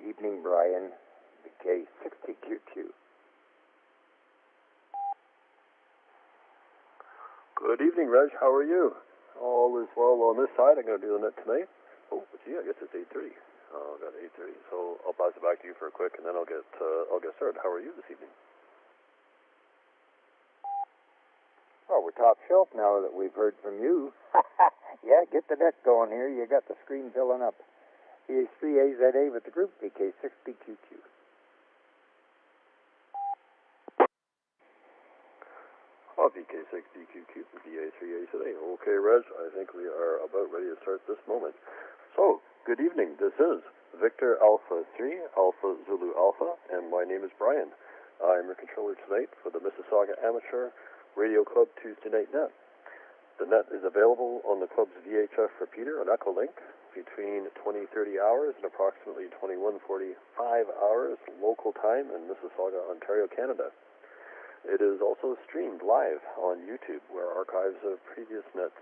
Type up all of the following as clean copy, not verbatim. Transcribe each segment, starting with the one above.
Evening, Brian. VK60QQ. Good evening, Reg. How are you? All is well on this side. I'm going to do the net tonight. Oh, gee, I guess it's 8:30. I've got 8:30, so I'll pass it back to you for a quick, and then I'll get started. How are you this evening? Well, we're top shelf now that we've heard from you. Yeah, get the net going here. You got the screen filling up. VE3AZA with the group, VK60QQ. VK60QQ, VA3AZA. Okay, Reg, I think we are about ready to start this moment. So, good evening. This is Victor Alpha 3, Alpha Zulu Alpha, and my name is Brian. I'm your controller tonight for the Mississauga Amateur Radio Club Tuesday Night Net. The net is available on the club's VHF repeater, an Echo Link, between 20:30 hours and approximately 21:45 hours local time in Mississauga, Ontario, Canada. It is also streamed live on YouTube, where archives of previous nets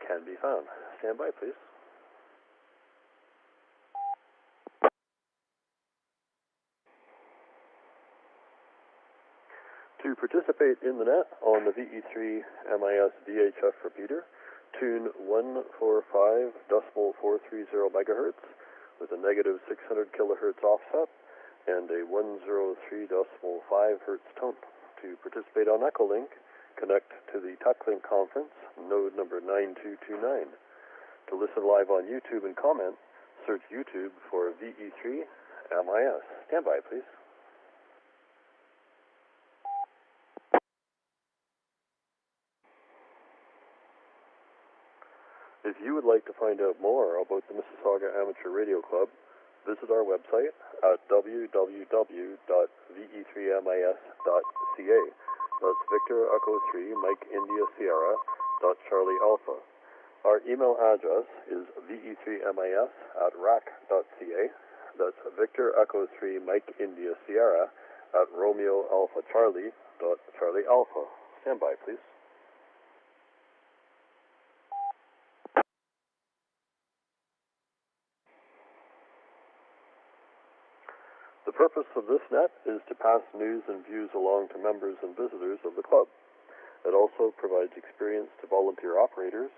can be found. Stand by, please. To participate in the net on the VE3MIS VHF repeater, tune 145.430 megahertz with a negative 600 kilohertz offset and a 103.5 hertz tone. To participate on Echo Link, connect to the TechLink conference, node number 9229. To listen live on YouTube and comment, search YouTube for VE3MIS. Stand by, please. If you would like to find out more about the Mississauga Amateur Radio Club, visit our website at www.ve3mis.ca. That's Victor Echo 3 Mike India Sierra Charlie Alpha. Our email address is ve3mis@rac.ca. That's Victor Echo 3 Mike India Sierra @Romeo Alpha Charlie Charlie Alpha. Stand by, please. The purpose of this net is to pass news and views along to members and visitors of the club. It also provides experience to volunteer operators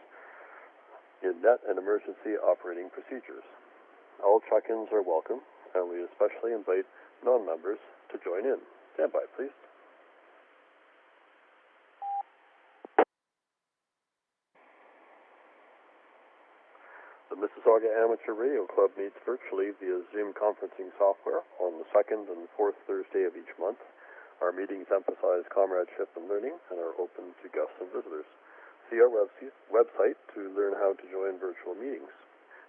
in net and emergency operating procedures. All check-ins are welcome, and we especially invite non-members to join in. Stand by, please. The Mississauga Amateur Radio Club meets virtually via Zoom conferencing software on the second and fourth Thursday of each month. Our meetings emphasize comradeship and learning and are open to guests and visitors. See our website to learn how to join virtual meetings.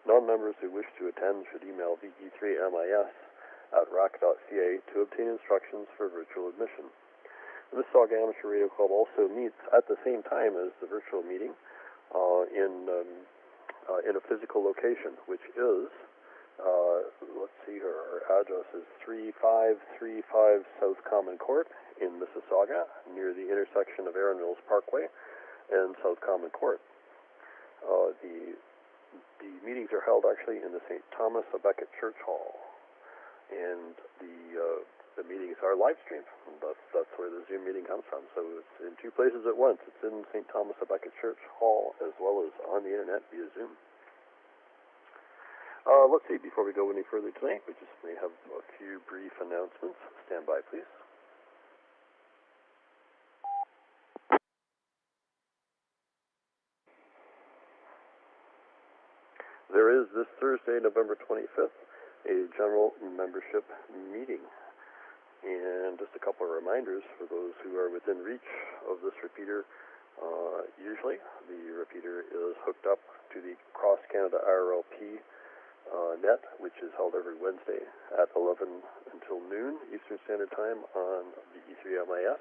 Non-members who wish to attend should email ve3mis@rac.ca to obtain instructions for virtual admission. The Mississauga Amateur Radio Club also meets at the same time as the virtual meeting in a physical location, which is, let's see here, our address is 3535 South Common Court in Mississauga, near the intersection of Erin Mills Parkway and South Common Court. The meetings are held actually in the St. Thomas à Becket Church Hall, and the meetings are live streamed. That's where the Zoom meeting comes from. So it's in two places at once. It's in St. Thomas à Becket Church Hall as well as on the internet via Zoom. Let's see, before we go any further tonight, we just may have a few brief announcements. Stand by, please. There is this Thursday, November 25th, a general membership meeting. And just a couple of reminders for those who are within reach of this repeater. Usually, the repeater is hooked up to the Cross Canada IRLP net, which is held every Wednesday at 11 until noon Eastern Standard Time on VE3MIS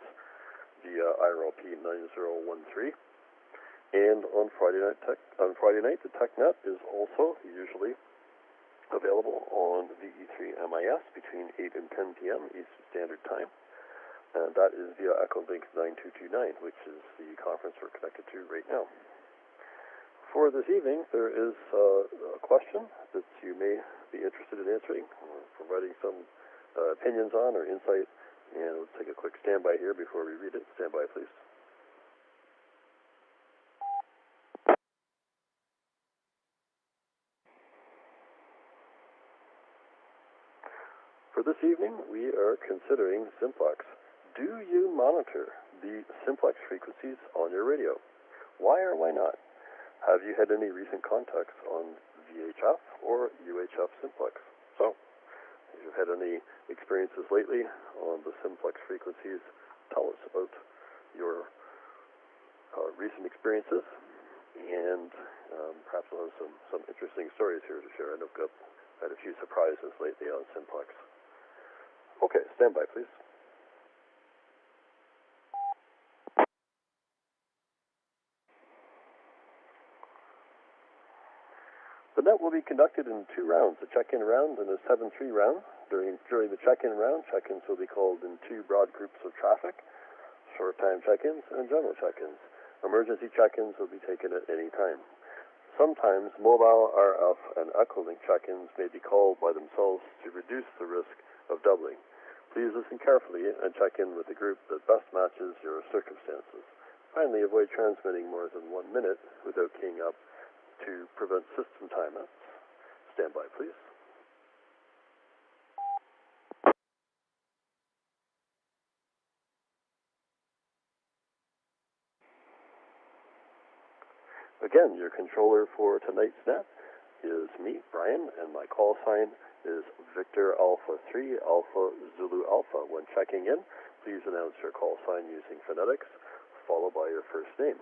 via IRLP 9013. And on Friday night, the TechNet is also usually available on VE3MIS between 8 and 10 p.m. Eastern Standard Time. And that is via Echo Link 9229, which is the conference we're connected to right now. For this evening, there is a question that you may be interested in answering or providing some opinions on or insight. And let's take a quick standby here before we read it. Standby, please. For this evening, we are considering simplex. Do you monitor the simplex frequencies on your radio? Why or why not? Have you had any recent contacts on VHF or UHF simplex? So, if you've had any experiences lately on the simplex frequencies, tell us about your recent experiences, and perhaps we'll have some interesting stories here to share. I know I've had a few surprises lately on simplex. Okay, stand by, please. The net will be conducted in 2 rounds, a check-in round and a 7-3 round. During the check-in round, check-ins will be called in 2 broad groups of traffic, short-time check-ins and general check-ins. Emergency check-ins will be taken at any time. Sometimes mobile RF and Echolink check-ins may be called by themselves to reduce the risk of doubling. Please listen carefully and check in with the group that best matches your circumstances. Finally, avoid transmitting more than 1 minute without keying up to prevent system timeouts. Stand by, please. Again, your controller for tonight's net is me, Brian, and my call sign is Victor Alpha 3 Alpha Zulu Alpha. When checking in, please announce your call sign using phonetics, followed by your first name.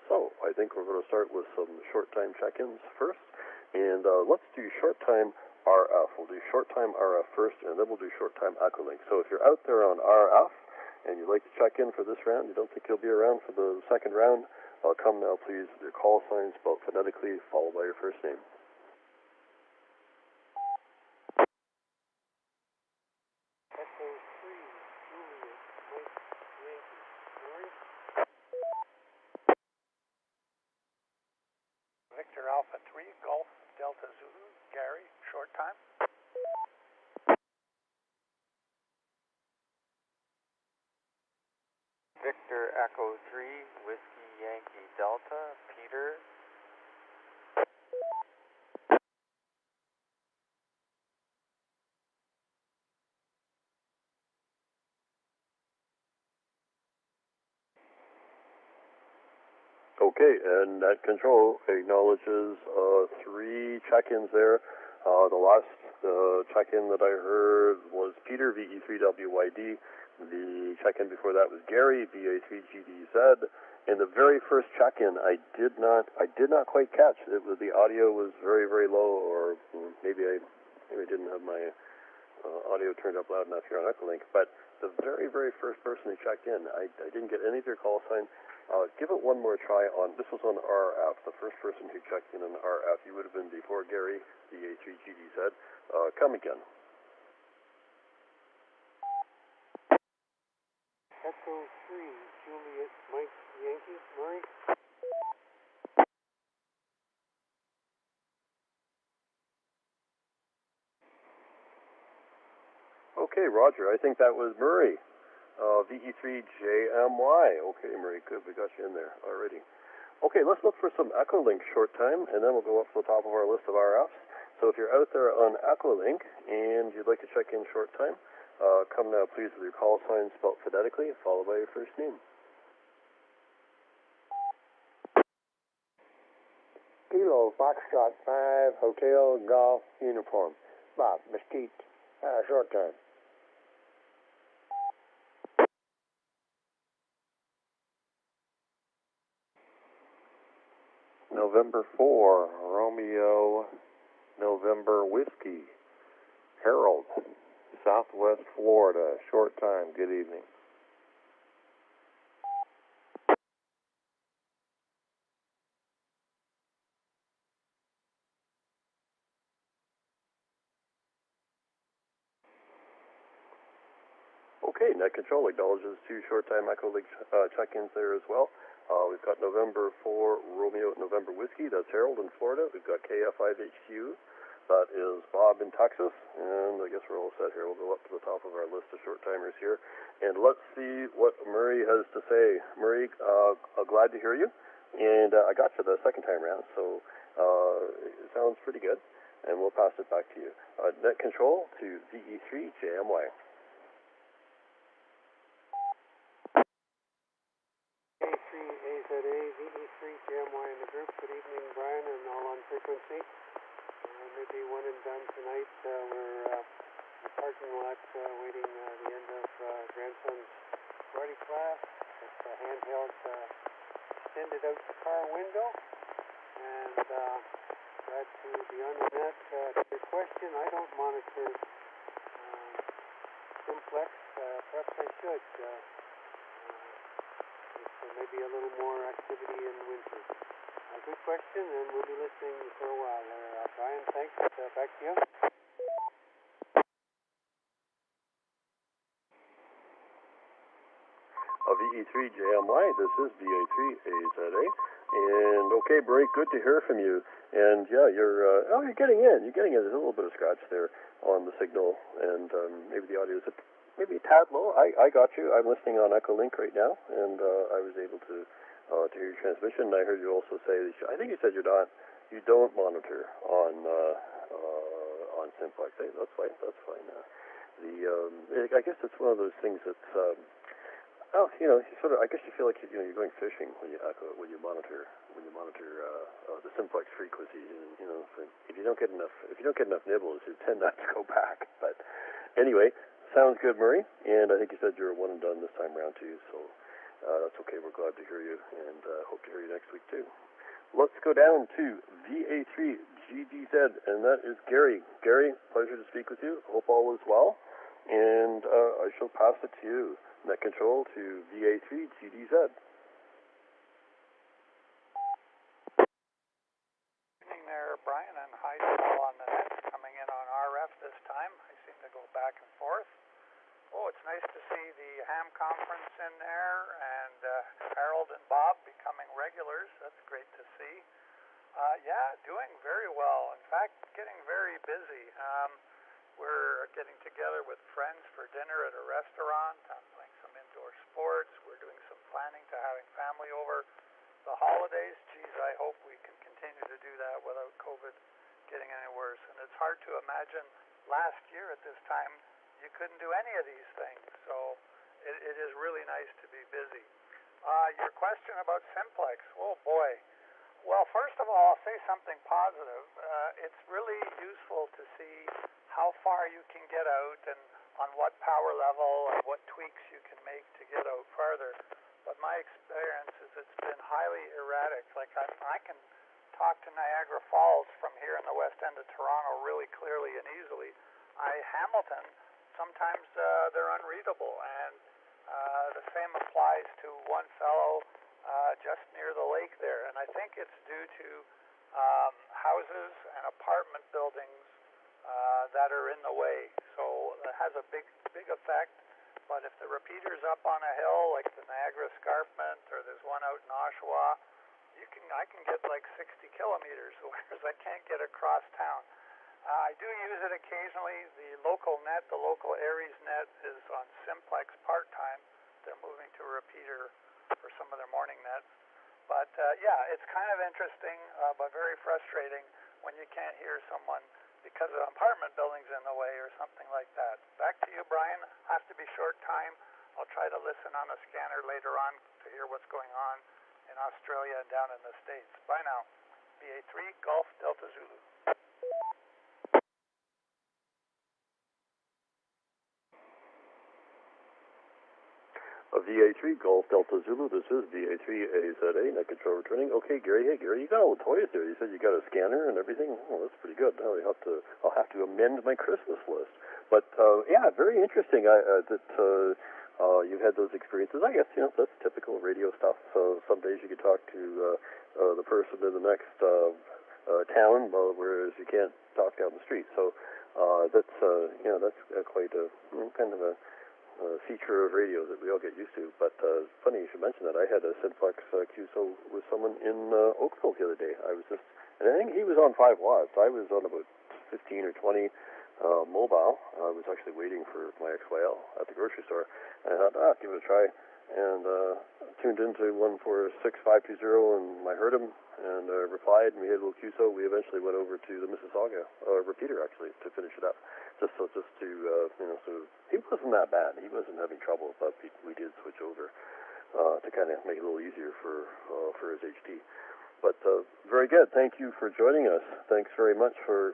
So, I think we're going to start with some short-time check-ins first, and let's do short-time RF. We'll do short-time RF first, and then we'll do short-time Echolink. So if you're out there on RF, and you'd like to check in for this round, you don't think you'll be around for the second round, come now, please, with your call sign spelled phonetically, followed by your first name. Echo 3, Juliet, Mike, Yankee, Mary. Victor Alpha 3, Golf, Delta Zulu, Gary, short time. Victor Echo 3, Whiskey Yankee Delta, Peter. Okay, and net control acknowledges 3 check-ins there. The last check-in that I heard was Peter, VE3WYD. The check-in before that was Gary, VA3GDZ. And the very first check-in, I did not quite catch. The audio was very, very low, or maybe I didn't have my audio turned up loud enough here on Echolink. But the very, very first person who checked in, I didn't get any of their call sign. Give it one more try on, this was on RF, the first person who checked in on RF. You would have been before Gary, the A3GDZ. Come again. Echo 3, Juliet, Mike, Yankee, Murray. Okay, Roger, I think that was Murray. VE3JMY. Okay, Murray, good. We got you in there already. Okay, let's look for some Echolink short time, and then we'll go up to the top of our list of RFs. So if you're out there on Echolink and you'd like to check in short time, come now, please, with your call sign spelled phonetically, followed by your first name. Kilo Foxtrot 5 Hotel Golf Uniform. Bob, Mesquite, short time. November 4, Romeo, November Whiskey, Harold, Southwest Florida, short time, good evening. Okay, net control acknowledges 2 short time Echolink check-ins there as well. We've got November 4 Romeo November Whiskey. That's Harold in Florida. We've got KF5HQ. That is Bob in Texas. And I guess we're all set here. We'll go up to the top of our list of short-timers here. And let's see what Murray has to say. Murray, glad to hear you. And I got you the second time around, so it sounds pretty good. And we'll pass it back to you. Net control to VE3JMY. VE3AZA, VE3JMY in the group. Good evening, Brian, and all on frequency. Maybe one and done tonight. We're in the parking lot waiting the end of grandson's karate class. It's a handheld extended out the car window. And glad to be on the net. To your question, I don't monitor Simplex. Perhaps I should. Maybe a little more activity in winter. Good question, and we'll be listening for a while there. Brian, thanks. Back to you. VE3JMY, this is VA3AZA. And okay, Bray, good to hear from you. And yeah, you're getting in. You're getting in. There's a little bit of scratch there on the signal, and maybe the audio is maybe a tad low. I got you. I'm listening on Echolink right now, and I was able to hear your transmission. And I heard you also say, I think you said you don't monitor on Simplex. Hey, that's fine. That's fine. I guess it's one of those things that's sort of. I guess you feel like you're going fishing when you monitor the Simplex frequency. If you don't get enough nibbles, you tend not to go back. But anyway, sounds good, Murray. And I think you said you're one and done this time around too. So that's okay. We're glad to hear you, and hope to hear you next week too. Let's go down to VA3GDZ, and that is Gary. Gary, pleasure to speak with you. Hope all is well. And I shall pass it to you. Net control to VA3GDZ. Evening there, Brian, and hi to all on the net. Coming in on RF this time. I seem to go back and forth. Oh, it's nice to see the ham conference in there, and Harold and Bob becoming regulars. That's great to see. Yeah, doing very well. In fact, getting very busy. We're getting together with friends for dinner at a restaurant. I'm playing some indoor sports. We're doing some planning to having family over the holidays. Geez, I hope we can continue to do that without COVID getting any worse. And it's hard to imagine last year at this time you couldn't do any of these things. So it is really nice to be busy. Your question about Simplex, oh boy. Well, first of all, I'll say something positive. It's really useful to see how far you can get out and on what power level and what tweaks you can make to get out farther. But my experience is it's been highly erratic. Like I can talk to Niagara Falls from here in the west end of Toronto really clearly and easily. Hamilton, sometimes they're unreadable, and the same applies to one fellow just near the lake there. And I think it's due to houses and apartment buildings that are in the way. So it has a big effect. But if the repeater's up on a hill, like the Niagara Escarpment, or there's one out in Oshawa, I can get like 60 kilometers, whereas I can't get across town. I do use it occasionally. The local net, the local Aries net, is on Simplex part-time. They're moving to a repeater for some of their morning nets. But yeah, it's kind of interesting, but very frustrating when you can't hear someone because of apartment buildings in the way or something like that. Back to you, Brian. Has to be short time. I'll try to listen on a scanner later on to hear what's going on in Australia and down in the States. Bye now. VA3 Golf Delta Zulu. VA3 Golf Delta Zulu. This is VA3AZA. Net control returning. Okay, Gary. Hey, Gary, you got all the toys there. You said you got a scanner and everything. Oh, that's pretty good. Now I'll have to amend my Christmas list. But yeah, very interesting. That you've had those experiences. I guess that's typical radio stuff. So some days you could talk to the person in the next town, whereas you can't talk down the street. So that's quite a kind of a feature of radio that we all get used to. But funny you should mention that. I had a Simplex QSO with someone in Oakville the other day. And I think he was on 5 watts. I was on about 15 or 20 mobile. I was actually waiting for my XYL at the grocery store, and I thought, give it a try. And tuned into 146,520, and I heard him and replied, and we had a little QSO. We eventually went over to the Mississauga repeater actually to finish it up. Just to so he wasn't that bad. He wasn't having trouble, but we did switch over to kind of make it a little easier for his HD. But very good. Thank you for joining us. Thanks very much for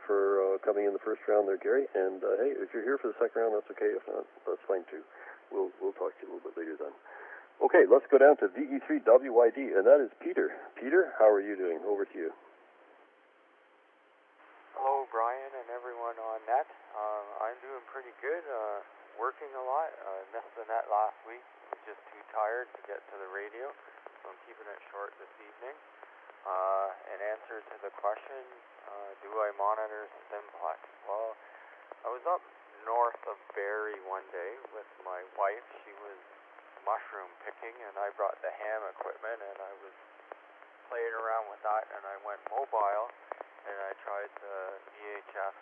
coming in the first round there, Gary. And hey, if you're here for the second round, that's okay. If not, that's fine too. We'll talk to you a little bit later then. Okay, let's go down to VE3WYD, and that is Peter. Peter, how are you doing? Over to you. Hello, Brian and everyone on net. I'm doing pretty good. Working a lot. Missed the net last week. Was just too tired to get to the radio, so I'm keeping it short this evening. In answer to the question, do I monitor Simplex? Well, I was up north of Barrie one day with my wife. She was mushroom picking, and I brought the ham equipment, and I was playing around with that, and I went mobile, and I tried the VHF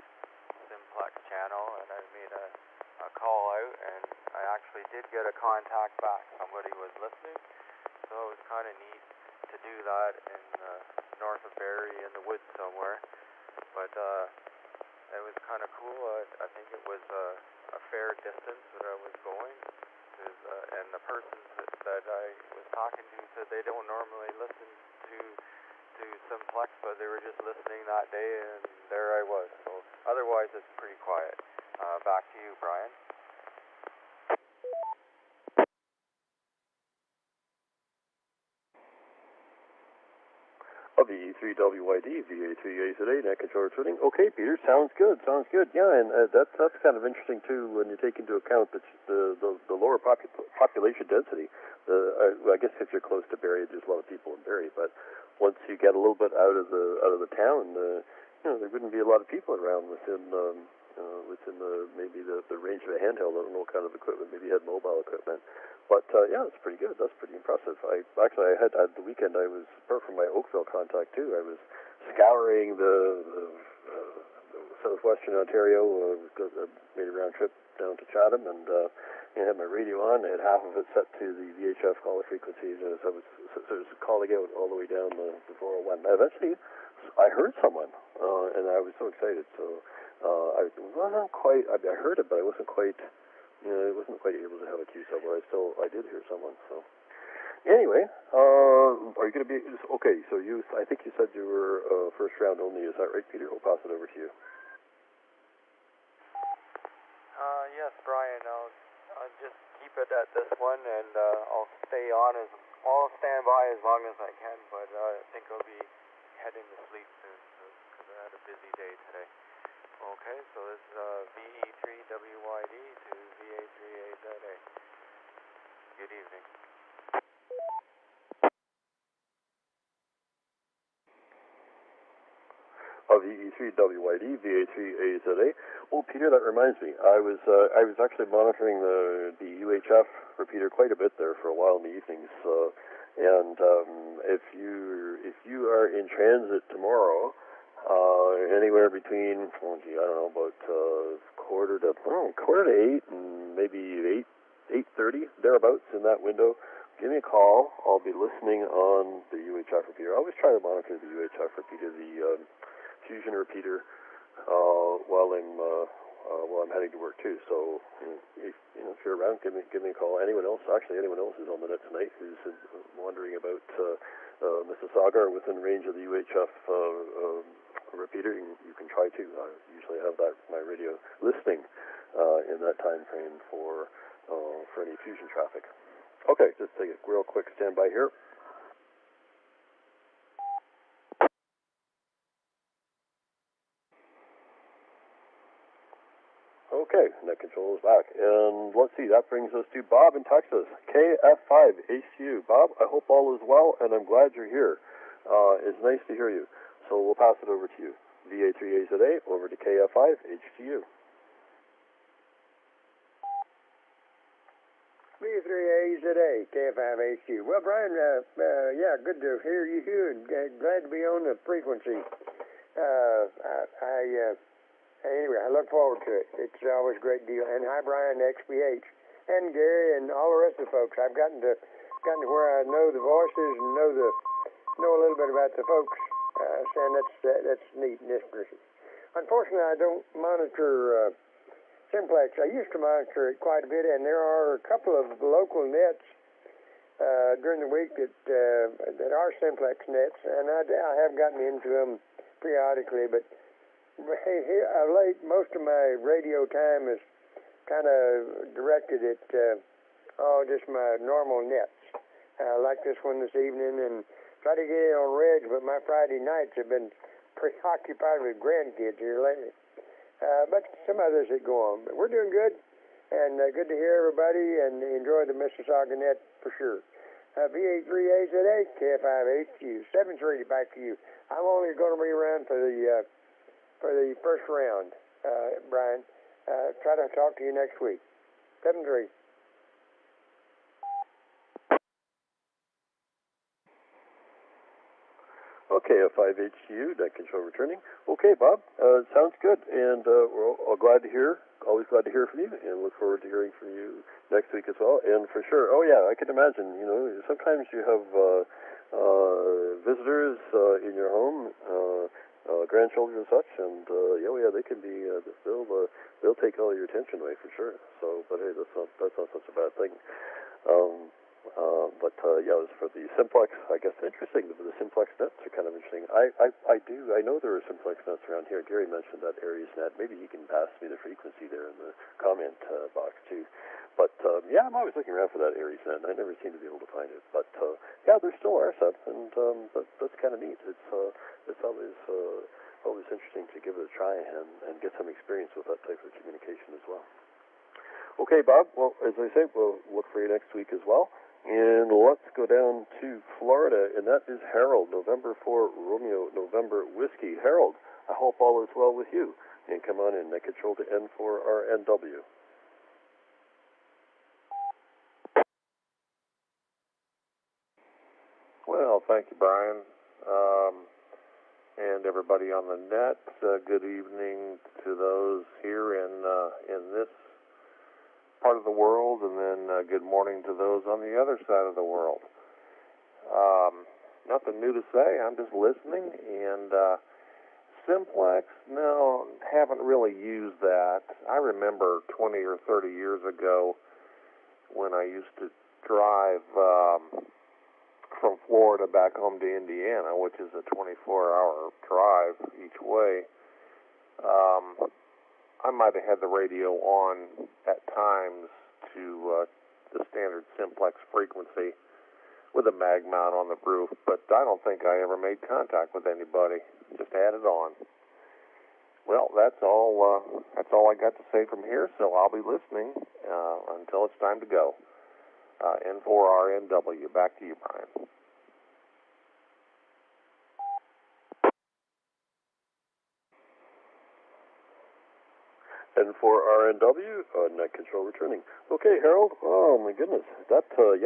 Simplex channel, and I made a call out, and I actually did get a contact back. Somebody was listening, so it was kind of neat to do that in north of Barrie in the woods somewhere. But it was kind of cool. I think it was a fair distance that I was going. And the persons that I was talking to said they don't normally listen to Simplex, but they were just listening that day, and there I was. So otherwise, it's pretty quiet. Back to you, Brian. VE3WYD, VA3AZA, net controller tuning. Okay, Peter, sounds good. Yeah, and that's kind of interesting too when you take into account the lower population density. I guess if you're close to Barrie, there's a lot of people in Barrie, but once you get a little bit out of the town, there wouldn't be a lot of people around within maybe the range of a handheld. I don't know what kind of equipment. Maybe you had mobile equipment. But yeah, that's pretty good. That's pretty impressive. I had the weekend. I was, apart from my Oakville contact too, I was scouring the southwestern Ontario. Made a round trip down to Chatham, and had my radio on. I had half of it set to the VHF caller frequencies, and so I was calling out all the way down the 401. Eventually, I heard someone, and I was so excited. So I wasn't quite. I heard it, but I wasn't quite. I wasn't quite able to have a QSO, but I did hear someone. So anyway, are you going to be okay? So I think you said you were first round only. Is that right, Peter? We'll pass it over to you. Yes, Brian. I'll just keep it at this one, and I'll I'll stand by as long as I can. But I think I'll be heading to sleep soon because I had a busy day today. Okay, so this is VE3WYD to VA3AZA. Good evening. VE3WYD, VA3AZA. Oh, Peter, that reminds me. I was actually monitoring the UHF repeater quite a bit there for a while in the evenings. And if you are in transit tomorrow, anywhere between, I don't know, about quarter to 8 and maybe 8:30, thereabouts in that window, give me a call. I'll be listening on the UHF repeater. I always try to monitor the UHF repeater, the fusion repeater, while I'm heading to work too. So if you're around, give me a call. Anyone else who's on the net tonight who's wondering about Mississauga or within range of the UHF repeater, you can try to. I usually have my radio listening in that time frame for any fusion traffic. Okay, just take a real quick standby here. Okay, net control is back. And let's see, that brings us to Bob in Texas, KF5HU. Bob, I hope all is well, and I'm glad you're here. It's nice to hear you. So we'll pass it over to you. VA3AZA over to KF5HTU. VE3MIS KF5HQ. Well, Brian, yeah, good to hear you here, and glad to be on the frequency. Anyway, I look forward to it. It's always a great deal. And hi, Brian, XBH, and Gary, and all the rest of the folks. I've gotten to where I know the voices and know a little bit about the folks. And that's neat and interesting. Unfortunately, I don't monitor Simplex. I used to monitor it quite a bit, and there are a couple of local nets during the week that are Simplex nets, and I have gotten into them periodically. But here of late, most of my radio time is kind of directed at just my normal nets. Like this one this evening, and try to get in on Reg, but my Friday nights have been preoccupied with grandkids here lately. But some others that go on. But we're doing good, and good to hear everybody, and enjoy the Mississauga net for sure. VE3MIS KF5HQ, 7:30, back to you. I'm only going to be around for the first round, Brian. Try to talk to you next week. 7:30. Okay, F5HU, net control returning. Okay, Bob, sounds good, and we're all glad to hear, always glad to hear from you, and look forward to hearing from you next week as well, and for sure, oh yeah, I can imagine, sometimes you have visitors in your home, grandchildren and such, and they can be, they'll take all your attention away for sure, so, but hey, that's not such a bad thing. As for the Simplex, I guess interesting. The Simplex nets are kind of interesting. I know there are Simplex nets around here. Gary mentioned that Aries net. Maybe he can pass me the frequency there in the comment box too. But I'm always looking around for that Aries net, and I never seem to be able to find it. But there still are some, and that's kind of neat. It's always interesting to give it a try and get some experience with that type of communication as well. Okay, Bob, well, as I say, we'll look for you next week as well. And let's go down to Florida, and that is Harold, November 4, Romeo, November, Whiskey. Harold, I hope all is well with you. And come on in, net control to N4RNW. Well, thank you, Brian. And everybody on the net, good evening to those here in this part of the world, and then good morning to those on the other side of the world. Nothing new to say. I'm just listening. And Simplex, no, haven't really used that. I remember 20 or 30 years ago when I used to drive from Florida back home to Indiana, which is a 24-hour drive each way. I might have had the radio on at times to the standard Simplex frequency with a mag mount on the roof, but I don't think I ever made contact with anybody. Just had it on. Well, that's all I got to say from here, so I'll be listening until it's time to go. N4RNW, back to you, Brian. N4RNW, net control returning. Okay, Harold. Oh my goodness, that's a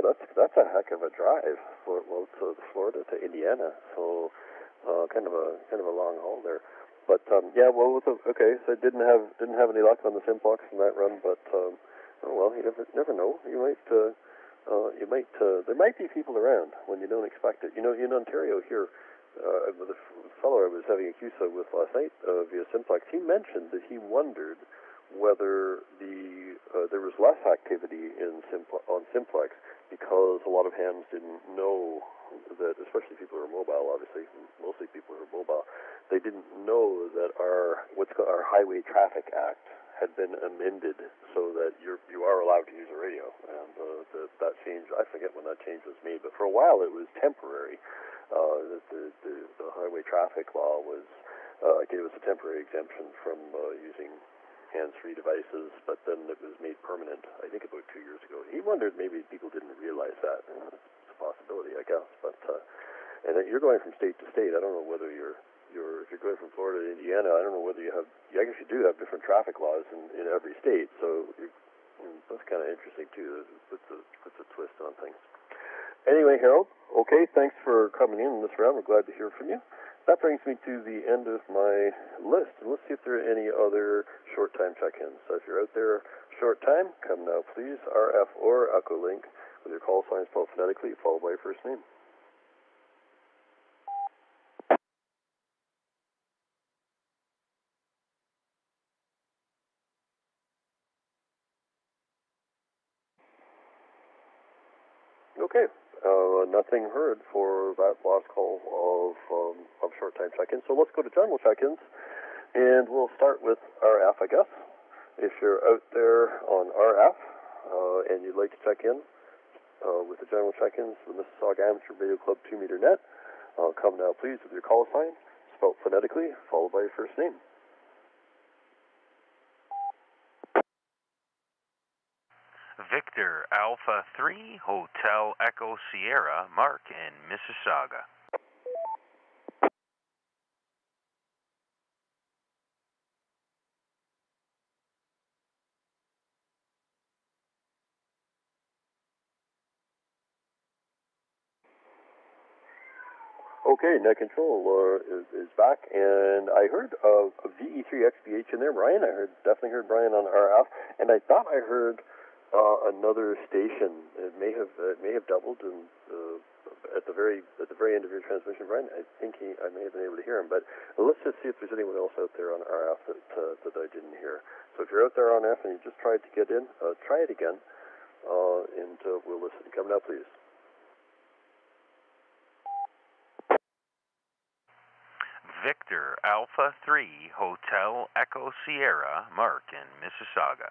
heck of a drive. Florida to Indiana, so kind of a long haul there. But so I didn't have any luck on the Simplex in that run, but you never know. There might be people around when you don't expect it. In Ontario here. The fellow I was having a QSO with last night via Simplex, he mentioned that he wondered whether there was less activity on Simplex because a lot of hams didn't know that, especially people who are mobile, obviously, mostly people who are mobile, they didn't know that our Highway Traffic Act had been amended so that you are allowed to use a radio, and that change, I forget when that change was made, but for a while it was temporary. The highway traffic law gave us a temporary exemption from using hands-free devices, but then it was made permanent, I think about 2 years ago. He wondered maybe people didn't realize that. It's a possibility, I guess. But and you're going from state to state. I don't know whether if you're going from Florida to Indiana, I don't know whether I guess you do have different traffic laws in every state. So That's kind of interesting too. Puts a twist on things. Anyway, Harold, okay, thanks for coming in this round. We're glad to hear from you. That brings me to the end of my list. And let's see if there are any other short time check-ins. So if you're out there short time, come now, please. RF or Echo Link with your call sign spelled phonetically, followed by your first name. Okay. Nothing heard for that last call of short time check-ins. So let's go to general check-ins, and we'll start with RF, I guess. If you're out there on RF and you'd like to check in with the general check-ins, the Mississauga Amateur Radio Club 2-meter net, come now, please, with your call sign, spelled phonetically, followed by your first name. Victor Alpha 3 Hotel Echo Sierra Mark in Mississauga. Okay, Net Control is back, and I heard a VE3XBH in there. Brian, definitely heard Brian on RF, and I thought I heard another station. It may have doubled at the very end of your transmission, Brian. I think I may have been able to hear him, but let's just see if there's anyone else out there on RF that I didn't hear. So if you're out there on RF and you just tried to get in, try it again, and we'll listen. Come now, please. Victor Alpha 3 Hotel Echo Sierra Mark in Mississauga.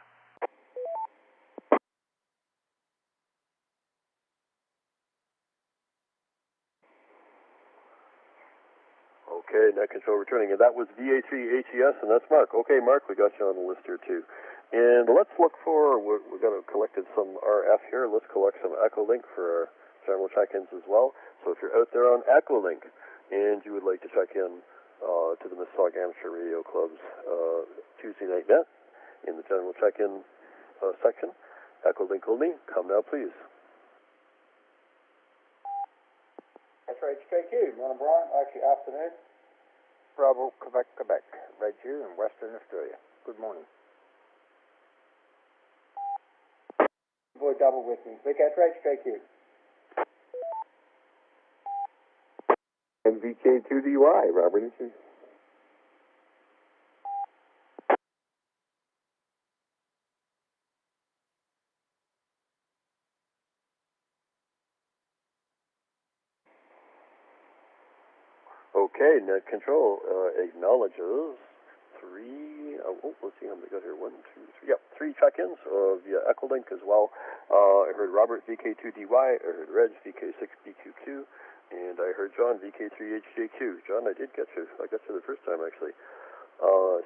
Okay, Net Control returning, and that was VA3HES, and that's Mark. Okay, Mark, we got you on the list here too. And let's look for, we've got collected some RF here. Let's collect some Echo Link for our general check-ins as well. So if you're out there on Echo Link and you would like to check in to the Mississauga Amateur Radio Club's Tuesday night net in the general check-in section, Echo Link only, come now, please. That's right, straight Q. Morning, Brian. Actually, afternoon. Bravo, Quebec, Quebec. Red Jew in Western Australia. Good morning. Boy, double with me. Vic, that's right, straight Q. And VK2DY, Robert. Okay, Net Control acknowledges let's see how many we got here. 1, 2, 3. Yep, 3 check-ins via Echo Link as well. I heard Robert VK2DY, I heard Reg VK6BQQ, and I heard John VK3HJQ. John, I did get you. I got you the first time, actually.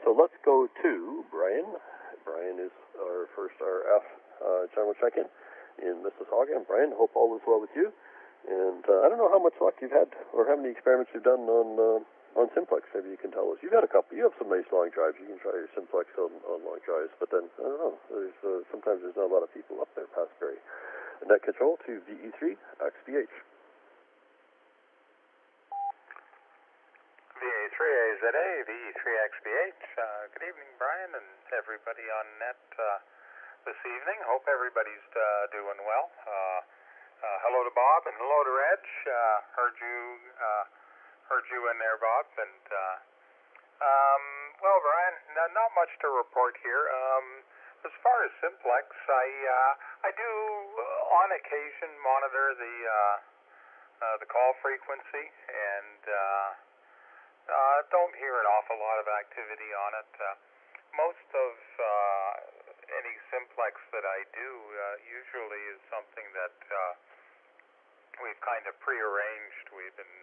So let's go to Brian. Brian is our first RF general check-in in Mississauga. And Brian, hope all is well with you. And I don't know how much luck you've had or how many experiments you've done on Simplex. Maybe you can tell us. You've had a couple. You have some nice long drives. You can try your Simplex on long drives. But then, I don't know. Sometimes there's not a lot of people up there past Barrie. Net Control to VE3XBH. VA3AZA, VE3XBH. Good evening, Brian, and everybody on net this evening. Hope everybody's doing well. Hello to Bob and hello to Reg. Heard you in there, Bob. And well, Brian, not much to report here. As far as Simplex, I do on occasion monitor the call frequency, and don't hear an awful lot of activity on it. Most of any Simplex that I do usually is something that we've kind of prearranged. We've been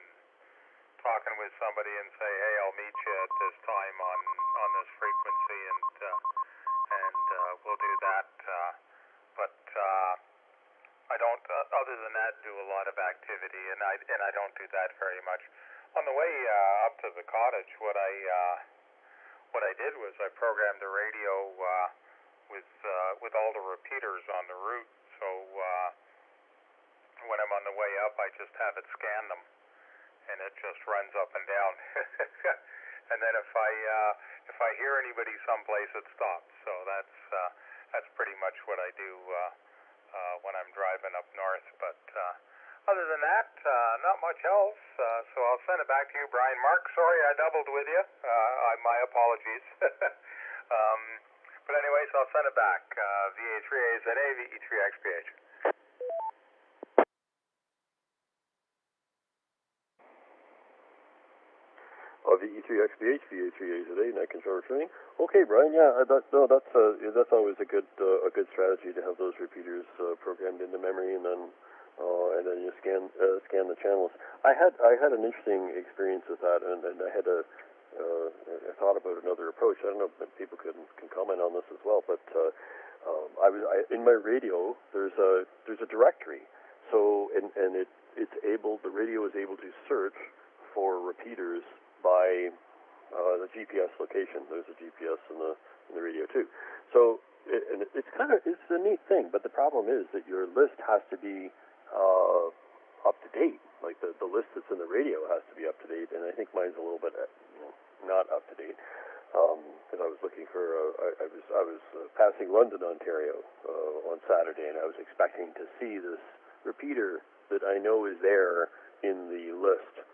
talking with somebody and say, hey, I'll meet you at this time on this frequency, and we'll do that. But I don't, other than that, do a lot of activity, and I don't do that very much. On the way up to the cottage, what I did was I programmed the radio with all the repeaters on the route. So when I'm on the way up, I just have it scan them, and it just runs up and down. And then if I hear anybody someplace, it stops. So that's pretty much what I do when I'm driving up north. But other than that, not much else. So I'll send it back to you, Brian. Mark, sorry I doubled with you. My apologies. But anyways, I'll send it back. VA3AZA, VE3XPH. VE3XPH, VA3AZA, net controller training. Okay, Brian. Yeah, that's always a good strategy to have those repeaters programmed into memory, and then you scan the channels. I had an interesting experience with that, and I had I thought about another approach. I don't know if people can comment on this as well, but in my radio there's a directory, so the radio is able to search for repeaters by the GPS location. There's a GPS in the radio too. So it's a neat thing, but the problem is that your list has to be up to date. Like the list that's in the radio has to be up to date, and I think mine's a little bit not up to date. Because I was looking for I was passing London, Ontario on Saturday, and I was expecting to see this repeater that I know is there in the list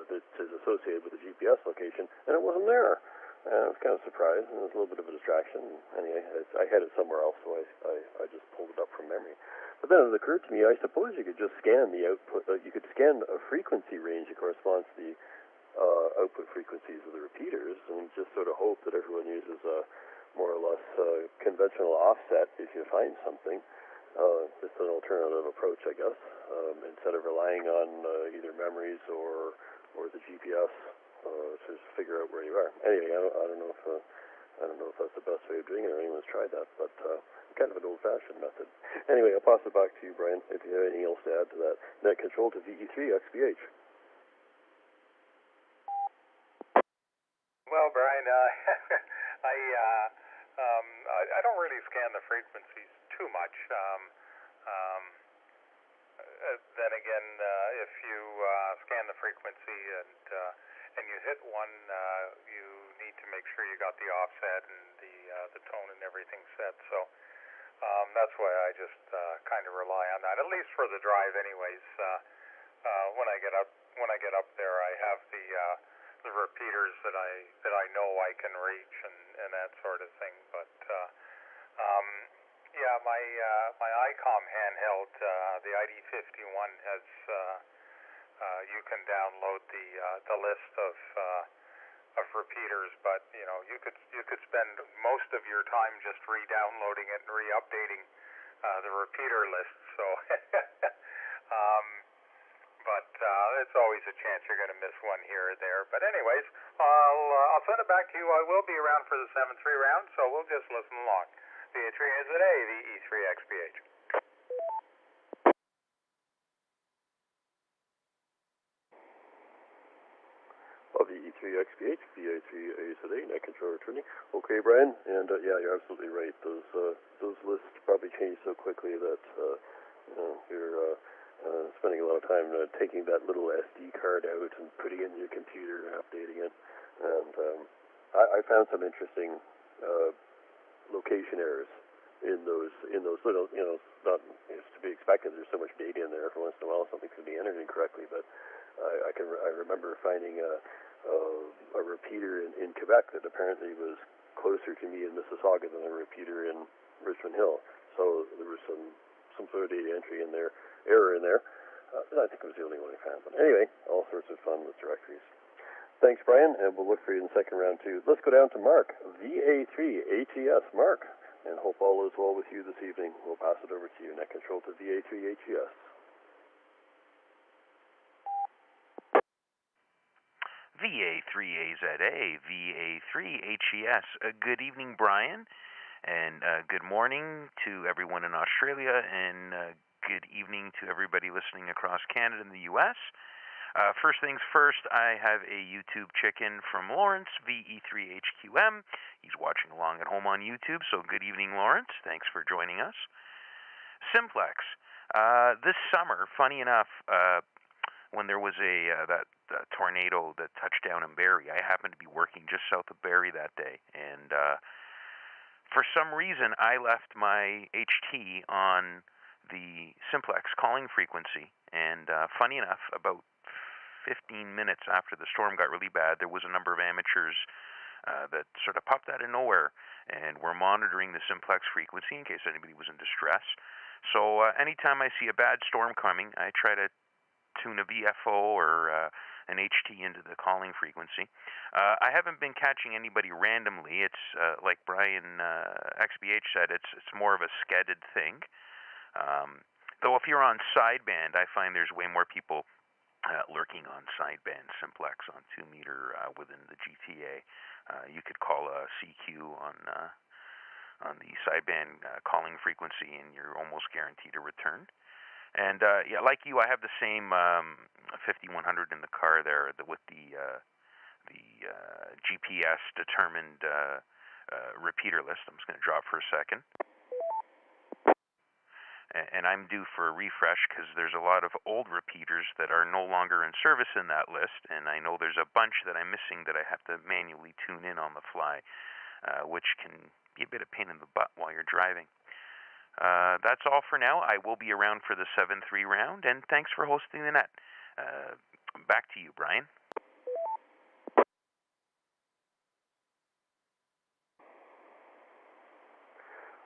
that is associated with the GPS location, and it wasn't there. And I was kind of surprised, and it was a little bit of a distraction. Anyway, I had it somewhere else, so I just pulled it up from memory. But then it occurred to me, I suppose you could just scan the output. You could scan a frequency range that corresponds to the output frequencies of the repeaters, and just sort of hope that everyone uses a more or less conventional offset if you find something. Just an alternative approach, I guess, instead of relying on either memories or the GPS to figure out where you are. Anyway, I don't know if that's the best way of doing it, or anyone's tried that, but kind of an old-fashioned method. Anyway, I'll pass it back to you, Brian, if you have anything else to add to that. Net control to VE3XPH. Well, Brian, I don't really scan the frequencies too much. Then again, if you scan the frequency and you hit one, you need to make sure you got the offset and the tone and everything set. So that's why I just kind of rely on that, at least for the drive, anyways. When I get up there, I have the repeaters that I know I can reach and that sort of thing. But yeah, my ICOM handheld, the ID51 has you can download the list of repeaters, but you could spend most of your time just re-downloading it and re-updating the repeater list. So but it's always a chance you're going to miss one here or there. But anyways, I'll send it back to you. I will be around for the 7-3 round, so we'll just listen along. VA3AZA, VE3XPH. VE3XPH, VA3AZA, net controller tuning. Okay, Brian, and yeah, you're absolutely right. Those lists probably change so quickly that you're spending a lot of time taking that little SD card out and putting it in your computer and updating it. And I found some interesting location errors in those little, it's to be expected. There's so much data in there. Every once in a while, something could be entered incorrectly. But I remember finding a repeater in Quebec that apparently was closer to me in Mississauga than a repeater in Richmond Hill. So there was some sort of data entry in there, error in there. I think it was the only one I found. But anyway, all sorts of fun with directories. Thanks, Brian, and we'll look for you in the second round, too. Let's go down to Mark, VA3HES. Mark, and hope all is well with you this evening. We'll pass it over to you. Net control to VA3HES. VA3AZA, VA3HES. Good evening, Brian, and good morning to everyone in Australia, and good evening to everybody listening across Canada and the U.S. First things first, I have a YouTube chicken from Lawrence, VE3HQM. He's watching along at home on YouTube, so good evening, Lawrence. Thanks for joining us. Simplex. This summer, funny enough, when there was that tornado that touched down in Barrie, I happened to be working just south of Barrie that day, and for some reason, I left my HT on the Simplex calling frequency, and funny enough, about 15 minutes after the storm got really bad, there was a number of amateurs that sort of popped out of nowhere and were monitoring the Simplex frequency in case anybody was in distress. So anytime I see a bad storm coming, I try to tune a VFO or an HT into the calling frequency. I haven't been catching anybody randomly. It's like Brian XBH said, it's more of a skedded thing. Though if you're on sideband, I find there's way more people lurking on sideband Simplex on 2 meter within the GTA. You could call a CQ on the sideband calling frequency, and you're almost guaranteed a return. And yeah, like you, I have the same 5100 in the car there with the GPS determined repeater list. I'm just going to drop for a second. And I'm due for a refresh because there's a lot of old repeaters that are no longer in service in that list, and I know there's a bunch that I'm missing that I have to manually tune in on the fly, which can be a bit of pain in the butt while you're driving. That's all for now. I will be around for the 7-3 round, and thanks for hosting the net. Back to you, Brian.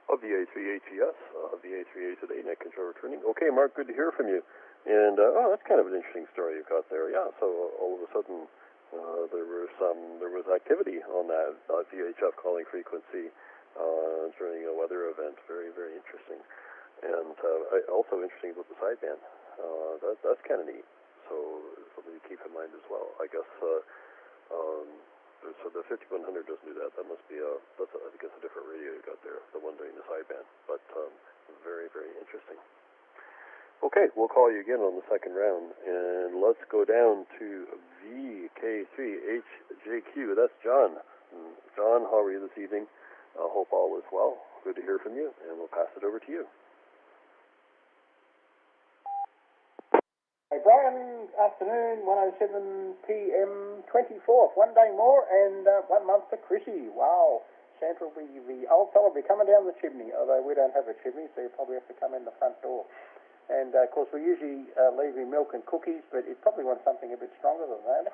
VA3HES, VA3A net control returning. Okay, Mark, good to hear from you. And that's kind of an interesting story you've got there. Yeah, so all of a sudden there was activity on that VHF calling frequency during a weather event. Very, very interesting. And also interesting about the sideband. That's kind of neat. So something to keep in mind as well. I guess. So the 5100 doesn't do that. That must be I think it's a different radio you got there, the one doing the sideband. But very, very interesting. Okay, we'll call you again on the second round, and let's go down to VK3HJQ. That's John. John, how are you this evening? I hope all is well. Good to hear from you, and we'll pass it over to you. Hey Brian, afternoon, 1:07 p.m. 24th, one day more and 1 month for Chrissy. Wow, Santa will be, the old fella will be coming down the chimney, although we don't have a chimney, so you probably have to come in the front door. And of course we usually leave him milk and cookies, but he probably wants something a bit stronger than that.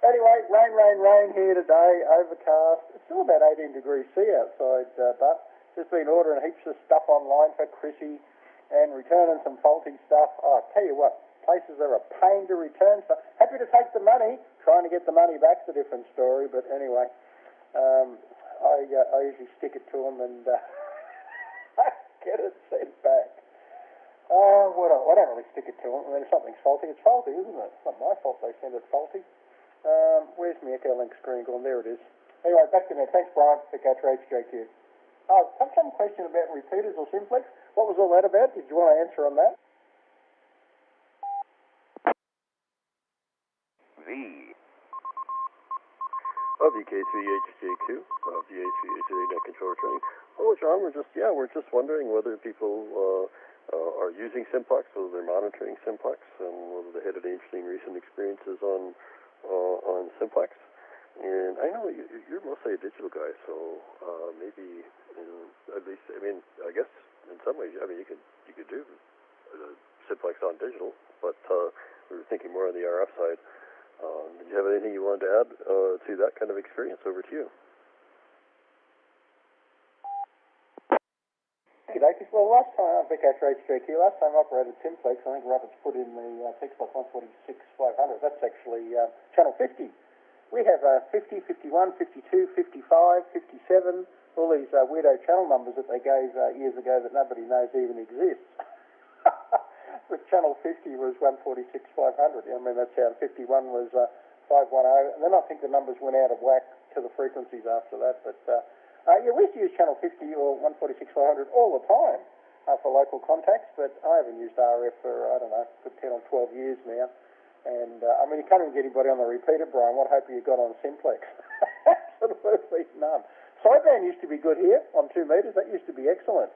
Anyway, rain here today, overcast. It's still about 18 degrees C outside, but just been ordering heaps of stuff online for Chrissy and returning some faulty stuff. Oh, I tell you what, places are a pain to return. So happy to take the money. Trying to get the money back's a different story. But anyway, I usually stick it to them and get it sent back. I don't really stick it to them. I mean, if something's faulty, it's faulty, isn't it? It's not my fault they send it faulty. Where's my Echo Link screen gone? There it is. Anyway, back to me. Thanks, Brian. Pick out your HJQ. Oh, some question about repeaters or Simplex. What was all that about? Did you want to answer on that? VK3HJQ, VA3HA net control returning. Oh, John, we're just wondering whether people are using Simplex, whether they're monitoring Simplex, and whether they had any interesting recent experiences on Simplex. And I know you're mostly a digital guy, so maybe at least, I mean, I guess in some ways, I mean, you could do Simplex on digital, but we were thinking more on the RF side. Did you have anything you wanted to add to that kind of experience? Over to you. Well, last time, I think after HJQ, last time I operated Simplex, I think Robert's put in the text box 146.500. That's actually channel 50. We have 50, 51, 52, 55, 57, all these weirdo channel numbers that they gave years ago that nobody knows even exists. But channel 50 was 146.500. I mean, that's how 51 was 510. And then I think the numbers went out of whack to the frequencies after that. But yeah, we used to use channel 50 or 146.500 all the time. for local contacts, but I haven't used RF for, I don't know, for 10 or 12 years now. And, I mean, you can't even get anybody on the repeater, Brian. What hope have you got on Simplex? Absolutely none. Sideband used to be good here on 2 metres. That used to be excellent.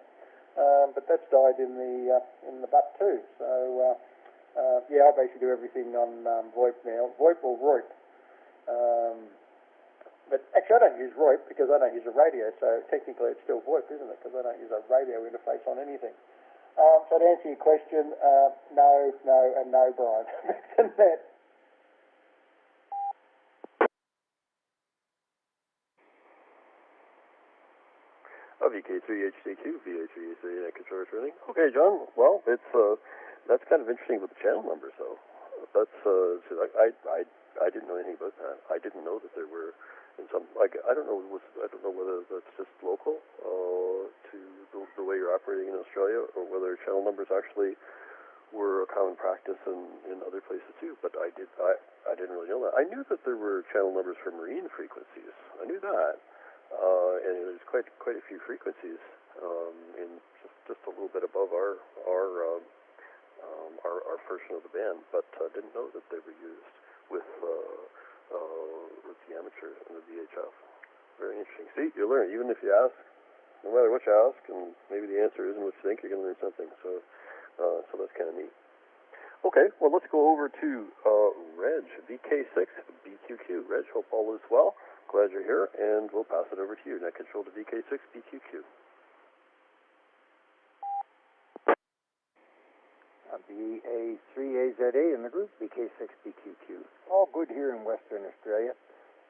But that's died in the butt too. So, yeah, I basically do everything on VoIP now. VoIP or VoIP. But actually, I don't use VoIP because I don't use a radio, so technically it's still VoIP, isn't it? Because I don't use a radio interface on anything. So to answer your question, no, and no, Brian. Back to Matt. VK3HDQ, VE3MIS Net controller training. Okay, John. Well, it's that's kind of interesting with the channel numbers, though. That's I didn't know anything about that. I didn't know that there were in some I don't know whether that's just local to the way you're operating in Australia, or whether channel numbers actually were a common practice in other places too. But I didn't really know that. I knew that there were channel numbers for marine frequencies. I knew that. And there's quite a few frequencies in just a little bit above our version of the band, but didn't know that they were used with the amateur and the VHF. Very interesting. See, you learn even if you ask. No matter what you ask, and maybe the answer isn't what you think, you're going to learn something. So that's kind of neat. Okay, well let's go over to Reg, VK6 BQQ. Reg, hope all is well. Glad you're here, and we'll pass it over to you. Net control to VK6 BQQ. VA3AZA in the group, VK6 BQQ. All good here in Western Australia.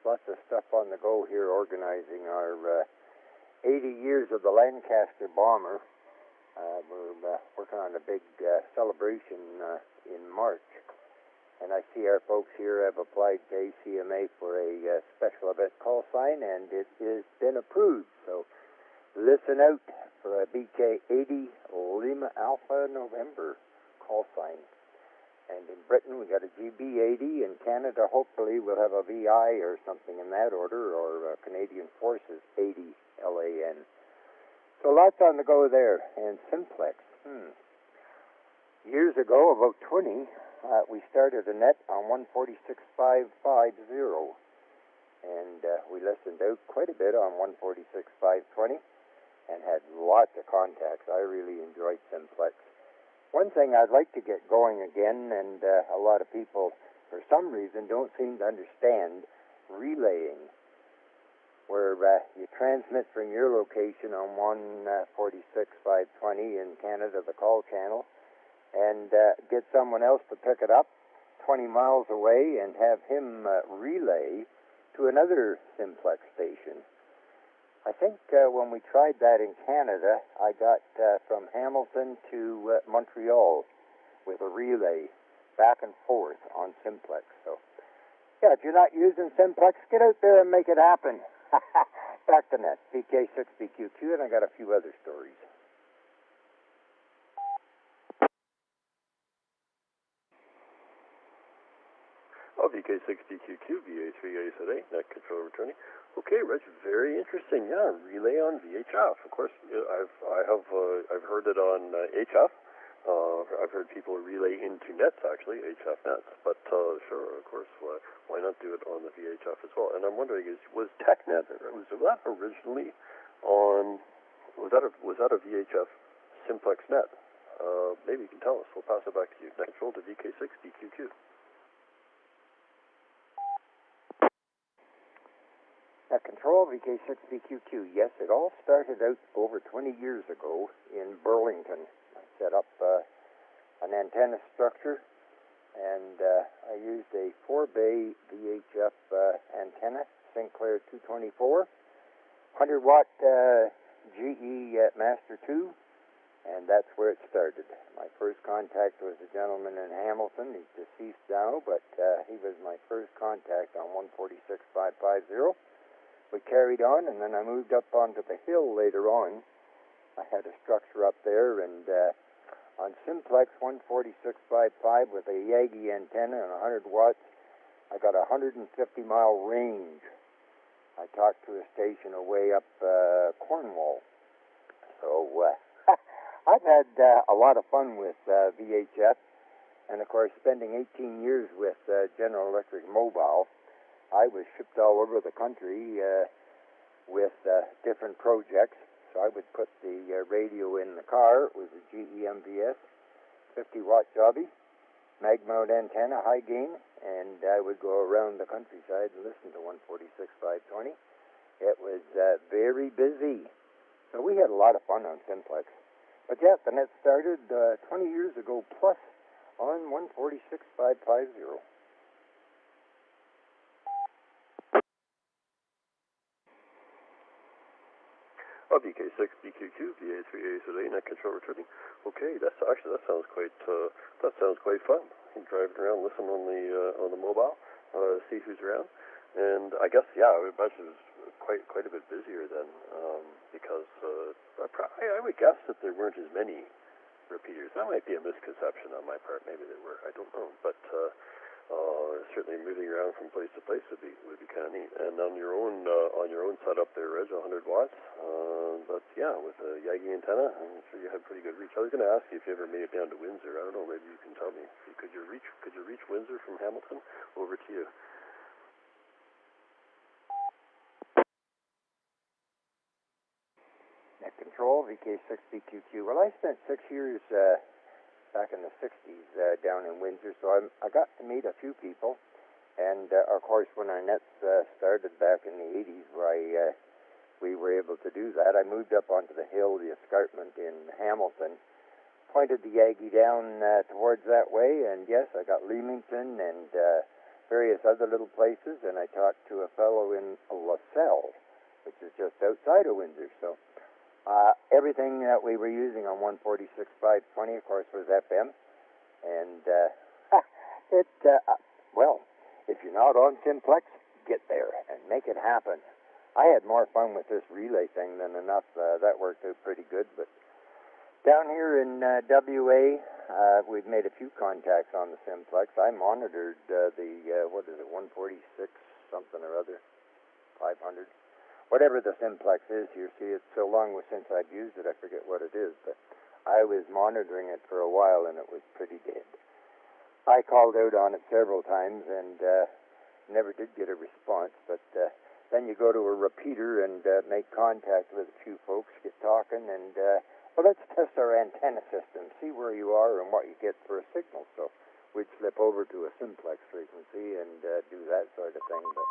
Lots of stuff on the go here, organizing our 80 years of the Lancaster bomber. We're working on a big celebration in March. And I see our folks here have applied to ACMA for a special event call sign, and it has been approved. So listen out for a BK80 Lima Alpha November call sign. And in Britain, we got a GB80. In Canada, hopefully, we'll have a VI or something in that order, or Canadian Forces 80 LAN. So lots on the go there. And Simplex. Years ago, about 20, we started a net on 146.550, and we listened out quite a bit on 146.520 and had lots of contacts. I really enjoyed Simplex. One thing I'd like to get going again, and a lot of people, for some reason, don't seem to understand relaying, where you transmit from your location on 146.520 in Canada, the call channel, and get someone else to pick it up 20 miles away and have him relay to another Simplex station. I think when we tried that in Canada, I got from Hamilton to Montreal with a relay back and forth on Simplex. So, yeah, if you're not using Simplex, get out there and make it happen. Back to net, VK6BQQ, and I got a few other stories. VK6BQQ, VA3AZA, net control returning. Okay, Reg, very interesting. Yeah, relay on VHF. Of course, I've heard it on HF. I've heard people relay into nets, actually, HF nets. But sure, of course, why not do it on the VHF as well? And I'm wondering, was TechNet, was that originally on? Was that a VHF Simplex net? Maybe you can tell us. We'll pass it back to you. Net control to VK6BQQ. Net control, VK6BQQ. Yes, it all started out over 20 years ago in Burlington. I set up an antenna structure, and I used a 4-bay VHF antenna, Sinclair 224, 100-watt GE Master 2, and that's where it started. My first contact was a gentleman in Hamilton. He's deceased now, but he was my first contact on 146.550. We carried on, and then I moved up onto the hill later on. I had a structure up there, and on Simplex 146.55 with a Yagi antenna and 100 watts, I got a 150-mile range. I talked to a station away up Cornwall. So I've had a lot of fun with VHF, and of course, spending 18 years with General Electric Mobile, I was shipped all over the country with different projects. So I would put the radio in the car. It was a GE MVS, 50-watt jobby, mag mount antenna, high gain, and I would go around the countryside and listen to 146.520. It was very busy. So we had a lot of fun on Simplex. But yeah, the net started 20 years ago plus on 146.550. VK6, BQQ, VA3A net control returning. Okay, that sounds quite fun. Driving around, listen on the mobile, see who's around, and I guess I would imagine it was quite a bit busier then, because I would guess that there weren't as many repeaters. That might be a misconception on my part. Maybe there were. I don't know, but certainly moving around from place to place would be kind of neat. And on your own setup there, Reg, 100 watts. But yeah, with a Yagi antenna, I'm sure you had pretty good reach. I was going to ask you if you ever made it down to Windsor. I don't know. Maybe you can tell me. Could you reach Windsor from Hamilton? Over to you. Net control, VK6BQQ. Well, I spent 6 years back in the 60s down in Windsor, so I got to meet a few people. And, of course, when our nets started back in the 80s, where we were able to do that, I moved up onto the hill, the escarpment in Hamilton, pointed the Yagi down towards that way, and yes, I got Leamington and various other little places, and I talked to a fellow in LaSalle, which is just outside of Windsor. So everything that we were using on 146.520, of course, was FM. And well, if you're not on Simplex, get there and make it happen. I had more fun with this relay thing than enough. That worked out pretty good. But down here in WA, we've made a few contacts on the Simplex. I monitored the 146 something or other, 500. Whatever the Simplex is here, see, it's so long since I've used it, I forget what it is, but I was monitoring it for a while, and it was pretty dead. I called out on it several times and never did get a response, but then you go to a repeater and make contact with a few folks, get talking, and, well, let's test our antenna system, see where you are and what you get for a signal. So we'd slip over to a Simplex frequency and do that sort of thing, but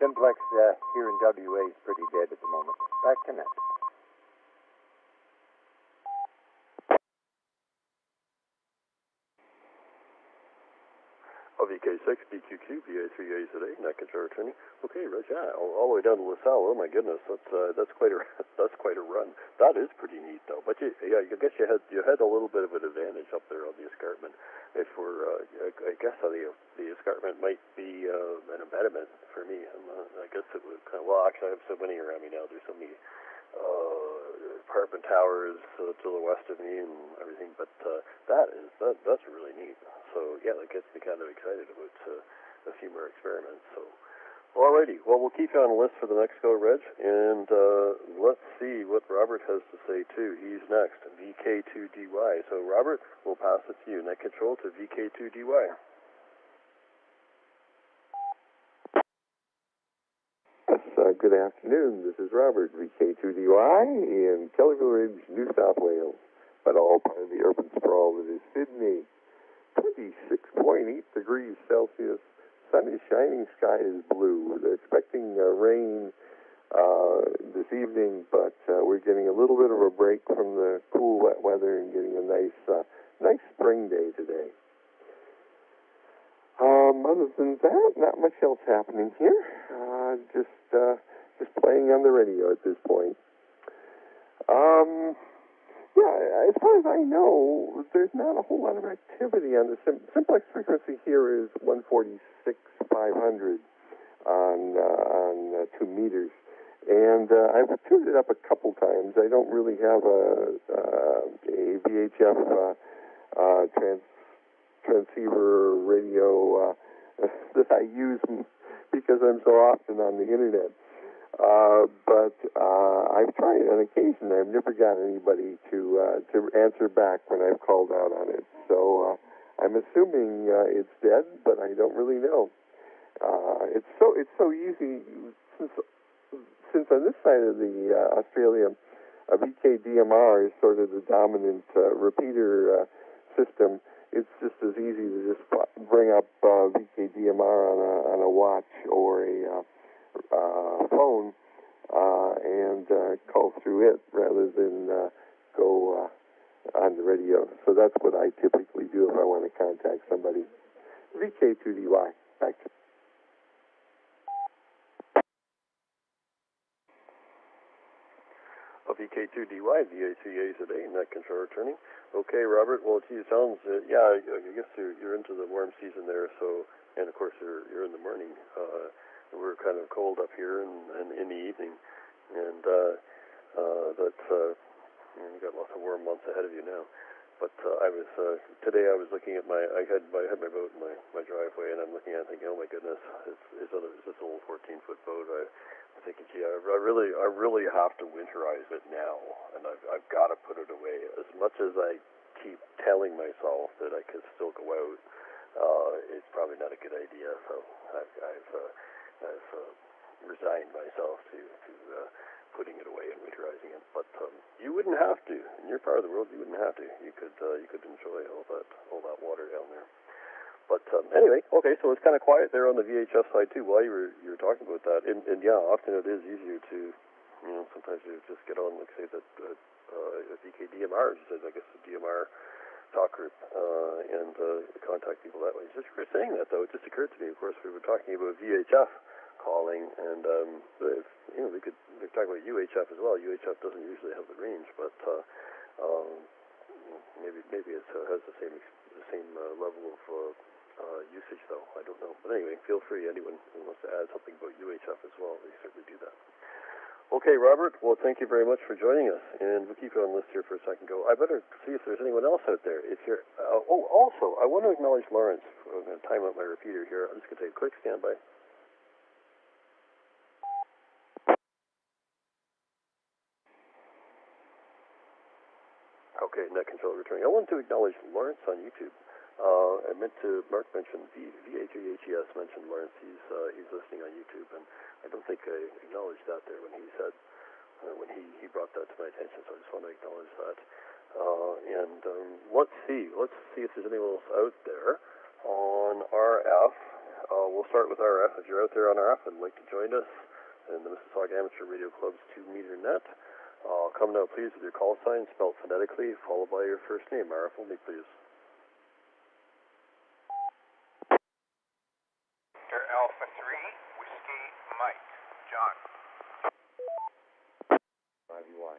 Simplex here in WA is pretty dead at the moment. Back to net. VK6, BQQ, VA3A today, net control returning. Okay, Reg, yeah, all the way down to LaSalle. Oh my goodness, that's quite a run. That is pretty neat though. But I guess you had a little bit of an advantage up there on the escarpment. If we're, I guess the escarpment might be an impediment for me. I guess it would kind of, well, actually I have so many around me now. There's so many apartment towers to the west of me and everything. But that's really neat. So yeah, that gets me kind of excited about a few more experiments. So, alrighty, well, we'll keep you on the list for the next go, Reg, and let's see what Robert has to say too. He's next, VK2DY. So Robert, we'll pass it to you. Net control to VK2DY. Yes, good afternoon. This is Robert, VK2DY in Kellyville Ridge, New South Wales, but all part of the urban sprawl that is Sydney. 26.8 degrees Celsius. Sun is shining, sky is blue. They're expecting rain this evening, but we're getting a little bit of a break from the cool, wet weather and getting a nice spring day today. Other than that, not much else happening here. Just playing on the radio at this point. Yeah, as far as I know, there's not a whole lot of activity on the Simplex frequency here is 146.500 on 2 meters. And I've tuned it up a couple times. I don't really have a VHF transceiver radio that I use because I'm so often on the internet. But I've tried on occasion. I've never got anybody to answer back when I've called out on it. So I'm assuming it's dead, but I don't really know. It's so easy since on this side of the Australia, VKDMR is sort of the dominant repeater system. It's just as easy to just bring up VKDMR on a watch or a phone and call through it rather than go on the radio. So that's what I typically do if I want to contact somebody. VK2DY. Back to VK2DY, VA3AZA, net control returning. Okay, Robert, well, gee, it sounds, I guess you're into the warm season there, so, and of course you're in the morning. We're kind of cold up here and in the evening, and you got lots of warm months ahead of you now. But today I was looking at I had my boat in my driveway, and I'm looking at it thinking, oh my goodness, it's this old 14-foot boat. I'm thinking, gee, I really have to winterize it now, and I've got to put it away. As much as I keep telling myself that I could still go out, it's probably not a good idea. So I've resigned myself to putting it away and winterizing it. But you wouldn't have to. In your part of the world, you wouldn't have to. You could enjoy all that water down there. But anyway, okay, so it's kind of quiet there on the VHF side too. While you were talking about that, and yeah, often it is easier to, sometimes you just get on, like say that VKDMR, I guess the DMR talk group, and contact people that way. Just for saying that though, it just occurred to me. Of course, we were talking about VHF calling, and we could talk about UHF as well. UHF doesn't usually have the range, but maybe it has the same level of usage, though. I don't know. But anyway, feel free, anyone who wants to add something about UHF as well, they certainly do that. Okay, Robert, well, thank you very much for joining us, and we'll keep you on the list here for a second. I better see if there's anyone else out there. If you're, also, I want to acknowledge Lawrence. I'm going to time out my repeater here. I'm just going to take a quick standby. Okay, net control returning. I want to acknowledge Lawrence on YouTube. Mark mentioned VA3HES mentioned Lawrence. He's listening on YouTube, and I don't think I acknowledged that there when he said, when he brought that to my attention, so I just want to acknowledge that. Let's see if there's anyone else out there on RF. We'll start with RF. If you're out there on RF and like to join us in the Mississauga Amateur Radio Club's 2-meter net, come now please with your call sign spelled phonetically, followed by your first name. RF only, please. Alpha 3, Whiskey Mike, John. IVY.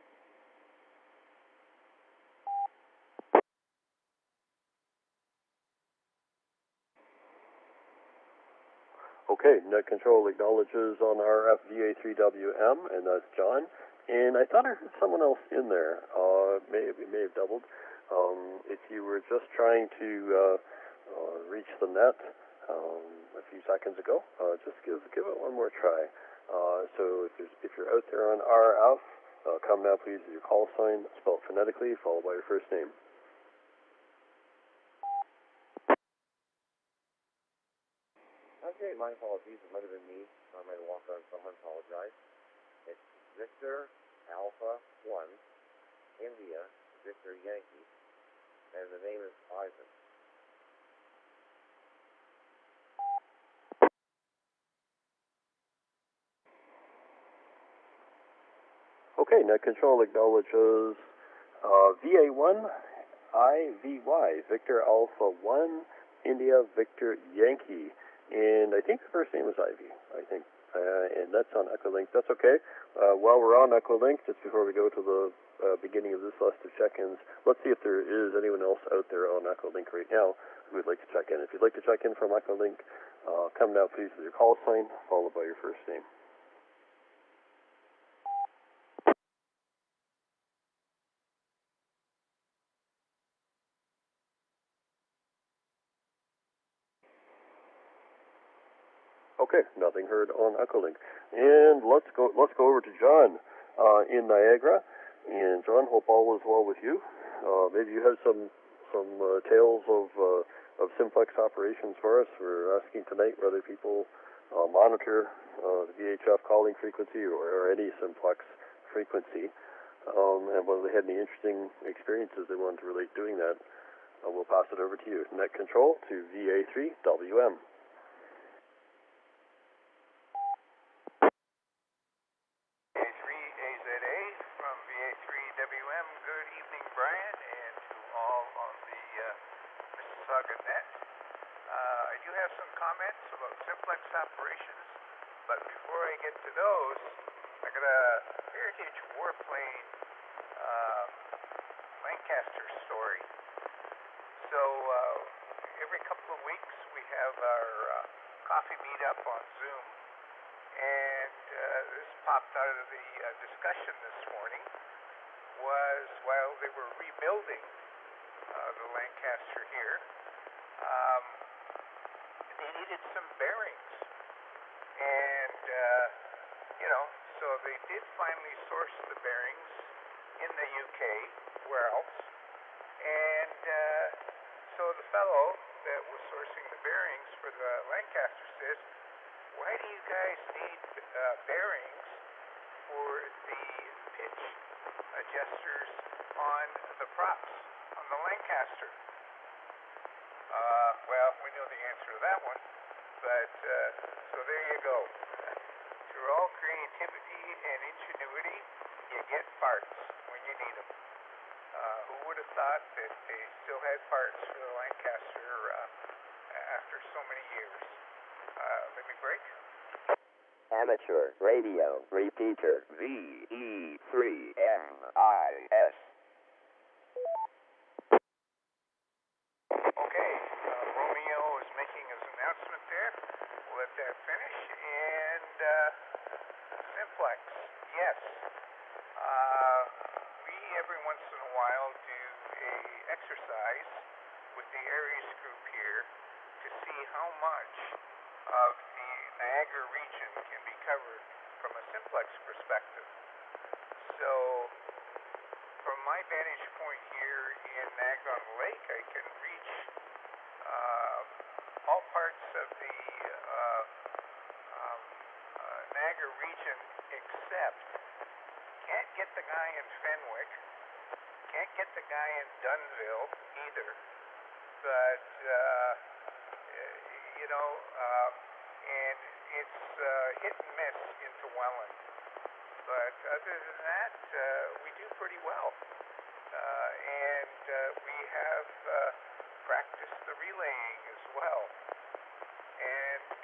Okay, net control acknowledges on RF VA3WM, and that's John. And I thought I heard someone else in there. It may have doubled. If you were just trying to reach the net a few seconds ago, just give it one more try. So if you're out there on RF, come now please with your call sign spelled phonetically, followed by your first name. Okay, my apologies. It might have been me. I might have walked on someone. Apologize. It's Victor Alpha 1, India, Victor Yankee, and the name is Ivan. Okay, net control acknowledges VA1 IVY, Victor Alpha 1, India, Victor Yankee. And I think the first name is Ivy, I think. And that's on Echolink. That's okay. While we're on Echolink, just before we go to the beginning of this list of check-ins, let's see if there is anyone else out there on Echolink right now who would like to check in. If you'd like to check in from Echolink, come now please with your call sign, followed by your first name. Okay, nothing heard on Echolink. And let's go over to John in Niagara. And John, hope all is well with you. Maybe you have some tales of simplex operations for us. We're asking tonight whether people monitor the VHF calling frequency or any simplex frequency, and whether they had any interesting experiences they wanted to relate doing that. We'll pass it over to you. Net control to VA3WM. VA3AZA from VA3WM. Good evening, Brian, and to all on the Mississauga net. I do have some comments about simplex operations, but before I get to those, I got a Heritage Warplane Lancaster story. So every couple of weeks we have our coffee meetup on Zoom, and this popped out of the discussion this morning was while they were rebuilding the Lancaster here, they needed some bearings, and so they did finally source the bearings in the UK. Where else? And so the fellow that was sourcing the bearings for the Lancaster says, "Why do you guys need bearings for the pitch adjusters on the props on the Lancaster?" Well, we know the answer to that one, but so there you go. Through all creativity and ingenuity, you get parts when you need them. Who would have thought that they still had parts for the Lancaster after so many years? Let me break. Amateur radio repeater VE3MIS. Okay, Romeo is making his announcement there. We'll let that finish. And simplex, yes. We every once in a while do a exercise with the Aries group here to see how much of the Niagara region can be covered from a simplex perspective. So from my vantage point here in Niagara-on-the-Lake, I can reach all parts of the Niagara region except can't get the guy in Fenwick, can't get the guy in Dunnville either, but and it's hit and miss into Welland. But other than that, we do pretty well. And we have practiced the relaying as well. And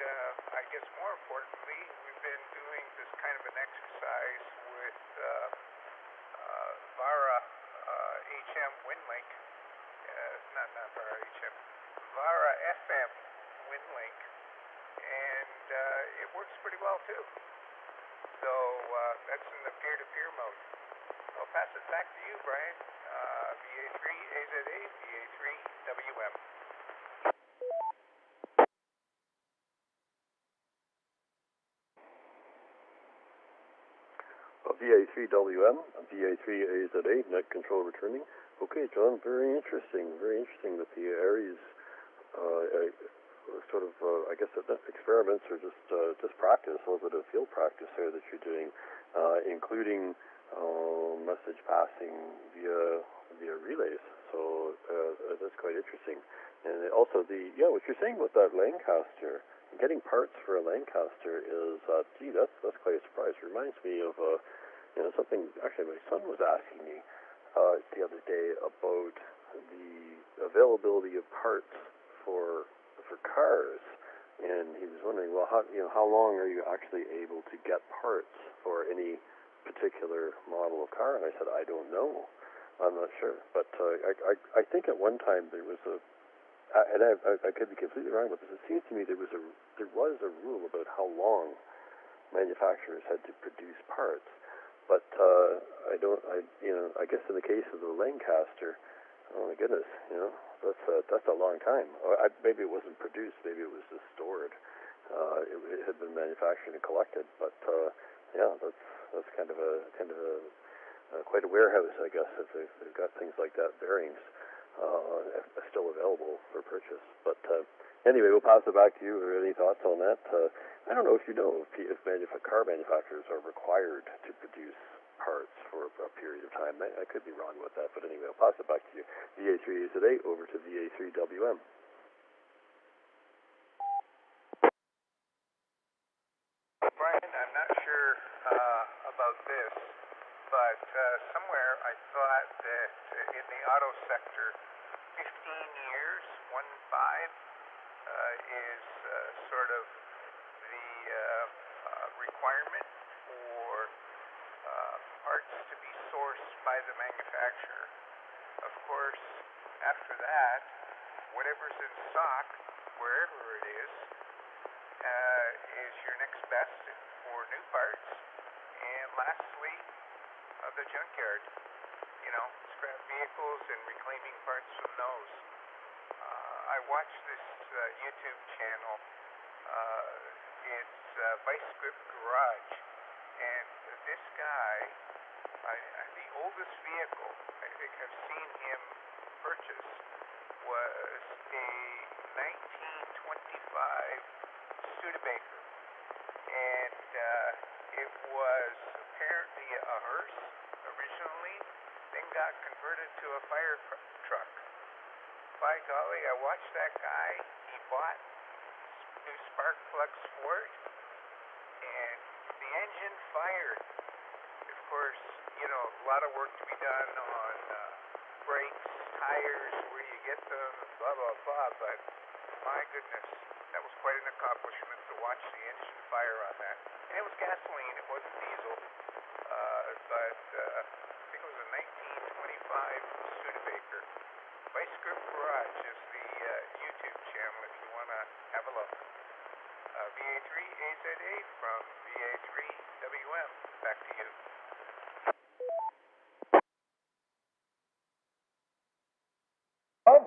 I guess more importantly, we've been doing this kind of an exercise with VARA HM WinLink, not VARA HM, VARA FM WinLink, and it works pretty well too. So that's in the peer-to-peer mode. I'll pass it back to you, Brian. VA3AZA, VA3WM. VA3WM, VA3AZA, net control returning. Okay, John, very interesting that the Aries sort of, I guess, experiments or just practice, a little bit of field practice there that you're doing, including message passing via relays. So that's quite interesting. And also what you're saying with that Lancaster, getting parts for a Lancaster is, that's quite a surprise. It reminds me of something actually my son was asking me the other day about the availability of parts for cars, and he was wondering, well, how long are you actually able to get parts for any particular model of car? And I said, I don't know. I'm not sure, but I think at one time there was and I could be completely wrong with this. It seems to me there was a rule about how long manufacturers had to produce parts, but I guess in the case of the Lancaster, oh my goodness, that's a long time. Maybe it wasn't produced, maybe it was just stored. it had been manufactured and collected. But yeah, that's kind of a quite a warehouse, I guess, if they've got things like that, bearings still available for purchase. But anyway, we'll pass it back to you. Are there any thoughts on that? I don't know if you know if car manufacturers are required to produce parts for a period of time. I could be wrong with that, but anyway, I'll pass it back to you. VA3A today, over to VA3WM. Brian, I'm not sure about this, but somewhere I thought that in the auto sector, 15 years, 1-5, is sort of the requirement for parts to be sourced by the manufacturer. Of course, after that, whatever's in stock, wherever it is your next best for new parts. And lastly, the junkyard. You know, scrap vehicles and reclaiming parts from those. I watched this YouTube channel. It's Bicycle Garage, and this guy, the oldest vehicle I think I've seen him purchase was a 1925 Studebaker, and it was apparently a hearse originally, then got converted to a fire truck. By golly, I watched that guy. He bought new spark plugs for it, and the engine fired. Of course, you know, a lot of work to be done on brakes, tires, where you get them, blah, blah, blah, but my goodness, that was quite an accomplishment to watch the engine fire on that. And it was gasoline, it wasn't diesel, but I think it was a 1925 Studebaker. Bicycle Garage is the YouTube channel if you want to have a look. VA3AZA from VA3WM. Back to you.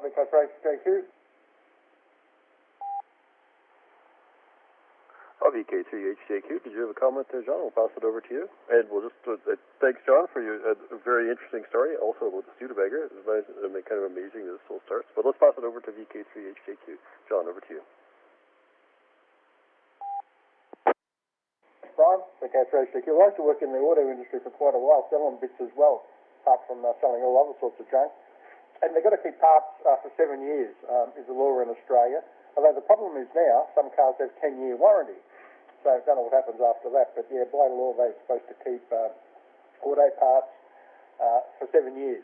Because right straight through. VK3HJQ, did you have a comment there, John? We'll pass it over to you. And we'll just, thanks, John, for your very interesting story, also about the Studebaker. It's nice, kind of amazing that it still starts. But let's pass it over to VK3HJQ. John, over to you. Brian, VK3HJQ. I used to work in the auto industry for quite a while, selling bits as well, apart from selling all other sorts of junk. And they've got to keep parts for 7 years, is the law in Australia. Although the problem is now, some cars have 10-year warranty. So I don't know what happens after that, but yeah, by law they're supposed to keep auto parts for 7 years.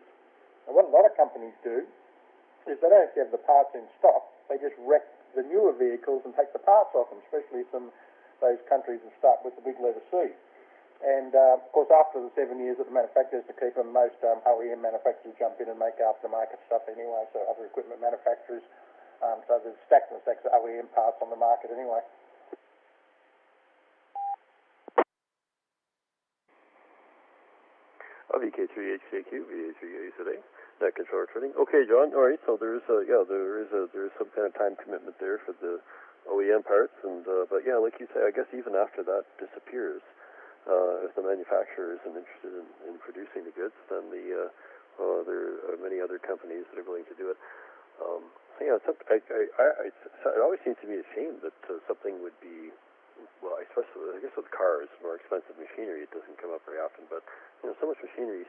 And what a lot of companies do is they don't actually have the parts in stock, they just wreck the newer vehicles and take the parts off them, especially from those countries that start with the big letter C. And of course after the 7 years that the manufacturers to keep them, most OEM manufacturers jump in and make aftermarket stuff anyway, so other equipment manufacturers. So there's stacks and stacks of OEM parts on the market anyway. VK3HJQ, VA3A today. Net controller trading. Okay, John. All right. So there is some kind of time commitment there for the OEM parts, and but yeah, like you say, I guess even after that disappears, if the manufacturer isn't interested in producing the goods, then there are many other companies that are willing to do it. It always seems to me a shame that something would be, well, I guess with cars, more expensive machinery, it doesn't come up very often, but so much machinery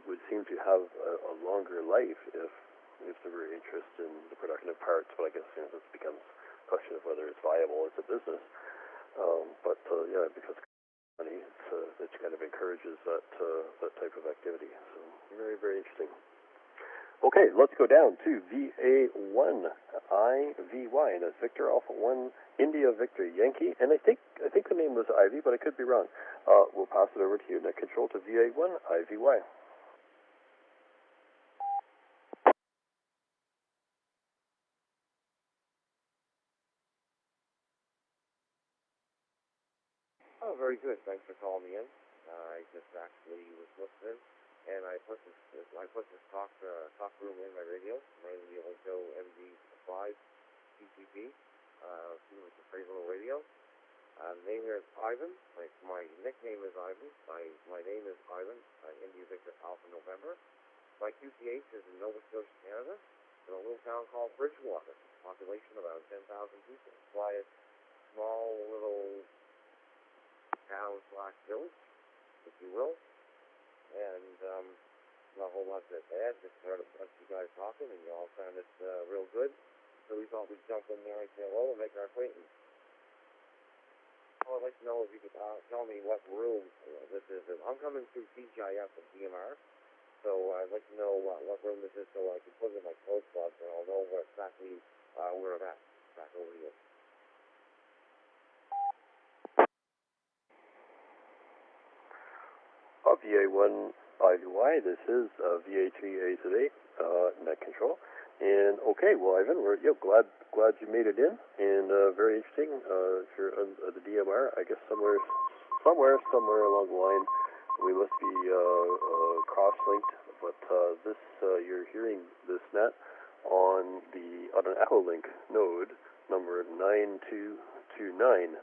would seem to have a longer life if there were interest in the production of parts. But I guess this becomes a question of whether it's viable as a business. Yeah, because money, it kind of encourages that type of activity. So very, very interesting. Okay, let's go down to VA1IVY, and that's Victor Alpha 1 India Victor Yankee, and I think the name was Ivy, but I could be wrong. We'll pass it over to you. Net control to VA1IVY. Oh, very good. Thanks for calling me in. I just actually was listening. And I put this talk room in my radio, running the Olinto MD5 TCP. student with the Free Little Radio. The name here is Ivan. My nickname is Ivan. My name is Ivan, India Victor Alpha November. My QTH is in Nova Scotia, Canada, in a little town called Bridgewater. Population about 10,000 people. Quiet, small little town/village, if you will. And not a whole lot to add. Just heard a bunch of you guys talking, and you all sounded real good. So we thought we'd jump in there and say hello and make our acquaintance. I'd like to know if you could tell me what room this is. I'm coming through TGIF and DMR, so I'd like to know what room this is so I can put it in my code clubs and I'll know exactly where I'm at. Back over to you. VA1 IVY, this is VA3A today, net control. And okay, well, Ivan, we're glad you made it in, and very interesting. If you're on the DMR, I guess somewhere along the line, we must be cross-linked. But this you're hearing this net on an Echolink node number 9229,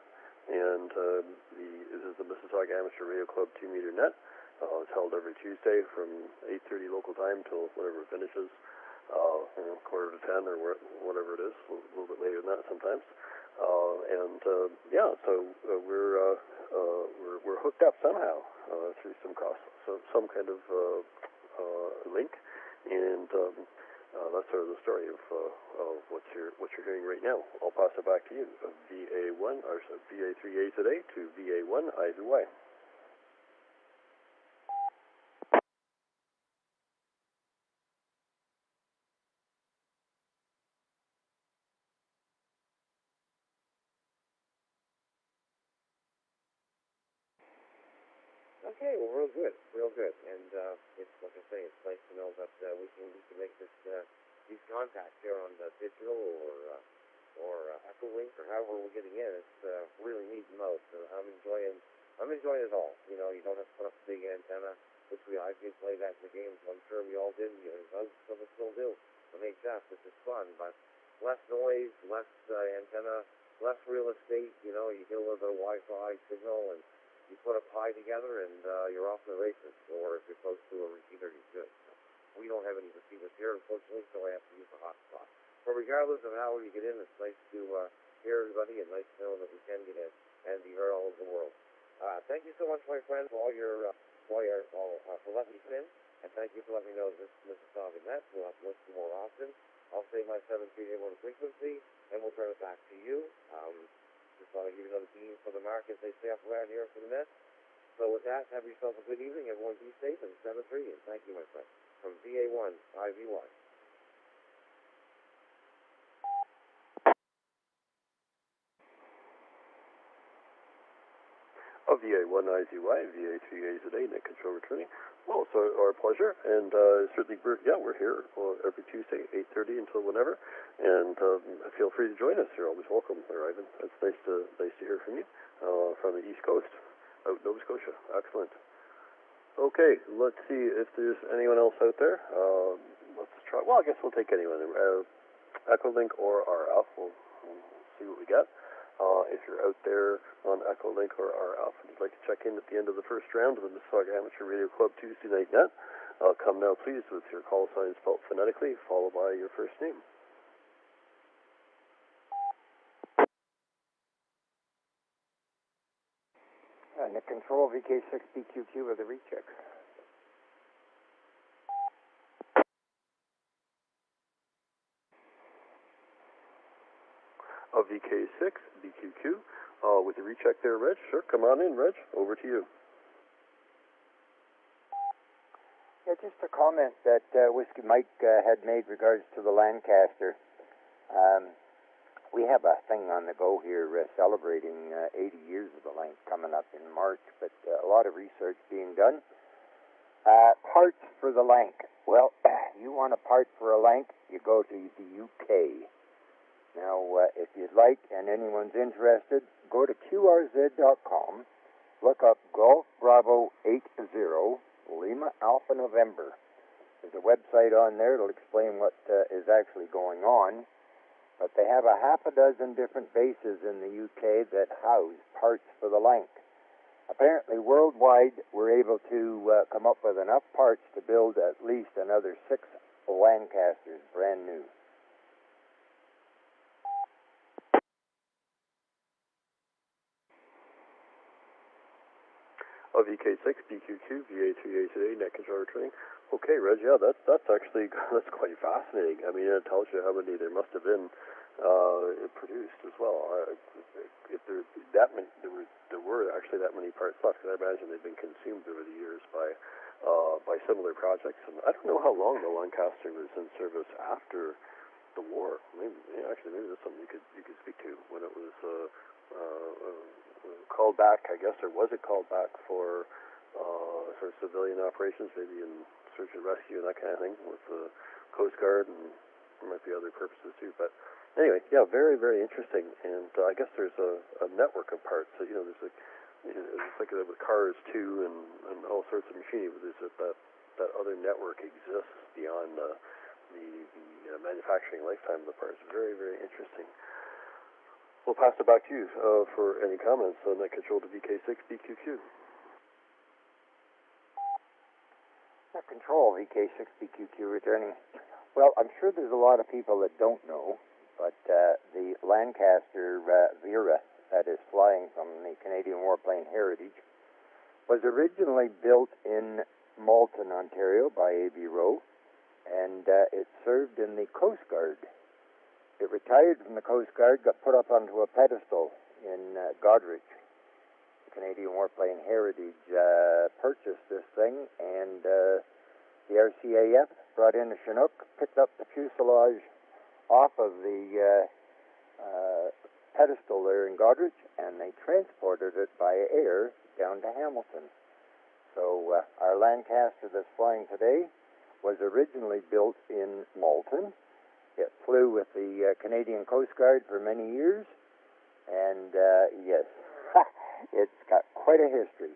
and this is the Mississauga Amateur Radio Club 2-meter net. It's held every Tuesday from 8:30 local time till whenever it finishes. Quarter to 10 or whatever it is, a little bit later than that sometimes. So we're hooked up somehow through some kind of link, and that's sort of the story of what you're hearing right now. I'll pass it back to you. VA1 or VA3A today to VA1 IVY. Okay, well, real good. And it's like I say, it's nice to know that we can make these contacts here on the digital or Echolink or however we're getting in. It's really neat and most. I'm enjoying it all. You know, you don't have to put up a big antenna, which I did play that in the games. I'm sure we all did. Some of us still do. On HF, this is fun, but less noise, less antenna, less real estate. You know, you get a little bit of Wi-Fi signal and you put a pie together and you're off to the races, or if you're close to a receiver, you're good. So we don't have any receivers here, unfortunately, so I have to use the hotspot. But regardless of how you get in, it's nice to hear everybody and nice to know that we can get in and be heard all over the world. Thank you so much, my friend, for for letting me in, and thank you for letting me know this is Mississauga Net. We'll have to listen more often. I'll save my 7381 frequency, and we'll turn it back to you. Just thought I'd give you another beam for the mark, as they say up around here for the net. So with that, have yourself a good evening. Everyone be safe and 7-3. And thank you, my friend. From VA1 IVY. VA1 IZY, VA3A today, net control returning. Well, it's our pleasure, and certainly we're here every Tuesday, 8:30 until whenever, and feel free to join us. You're always welcome, Ivan. It's nice to hear from you from the East Coast, out in Nova Scotia. Excellent. Okay, let's see if there's anyone else out there. Let's try. Well, I guess we'll take anyone. Echolink or RF. We'll see what we get. If you're out there on Echolink or RF and you'd like to check in at the end of the first round of the Mississauga Amateur Radio Club Tuesday Night Net, come now, please, with your call sign spelled phonetically, followed by your first name. Net control VK6BQQ with a recheck. VK6 BQQ with a recheck there, Reg. Sure, come on in, Reg. Over to you. Yeah, just a comment that Whiskey Mike had made regards to the Lancaster. We have a thing on the go here celebrating 80 years of the Lanc coming up in March, but a lot of research being done. Parts for the Lanc. Well, you want a part for a Lanc, you go to the UK. Now, if you'd like and anyone's interested, go to QRZ.com, look up Golf Bravo 80 Lima Alpha November. There's a website on there that'll explain what is actually going on. but they have a half a dozen different bases in the UK that house parts for the Lanc. Apparently, worldwide, we're able to come up with enough parts to build at least another 6 Lancasters, brand new. VK6, BQQ, VA3A today, net controller training. Okay, Reg, yeah, that's actually that's quite fascinating. I mean, it tells you how many there must have been produced as well. If there that many, there were actually that many parts left, because I imagine they've been consumed over the years by similar projects. And I don't know how long the Lancaster was in service after the war. Maybe that's something you could speak to when it was called back, I guess, or was it called back for sort of civilian operations, maybe in search and rescue and that kind of thing, with the Coast Guard, and there might be other purposes too. But anyway, yeah, very, very interesting. And I guess there's a network of parts. So, there's it's like with cars too, and all sorts of machinery. But there's that other network exists beyond the manufacturing lifetime of the parts. Very, very interesting. We'll pass it back to you for any comments on that control to VK6 BQQ. That control VK6 BQQ returning. Well, I'm sure there's a lot of people that don't know, but the Lancaster Vera that is flying from the Canadian Warplane Heritage was originally built in Malton, Ontario by A.B. Rowe, and it served in the Coast Guard. It retired from the Coast Guard, got put up onto a pedestal in Godrich. The Canadian Warplane Heritage purchased this thing, and the RCAF brought in a Chinook, picked up the fuselage off of the pedestal there in Godrich, and they transported it by air down to Hamilton. So our Lancaster that's flying today was originally built in Malton. It flew with the Canadian Coast Guard for many years, and yes, it's got quite a history.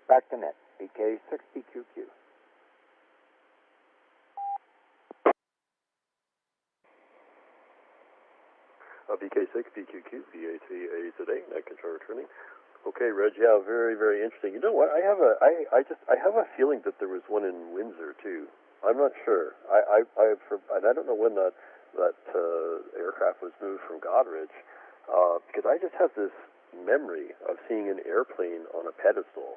Back to net, VK6BQQ. VK6, BQQ, VA3A today, net control returning. Okay, Reg, yeah, very, very interesting. You know what? I have a feeling that there was one in Windsor too. I'm not sure. And I don't know when that aircraft was moved from Godrich, because I just have this memory of seeing an airplane on a pedestal,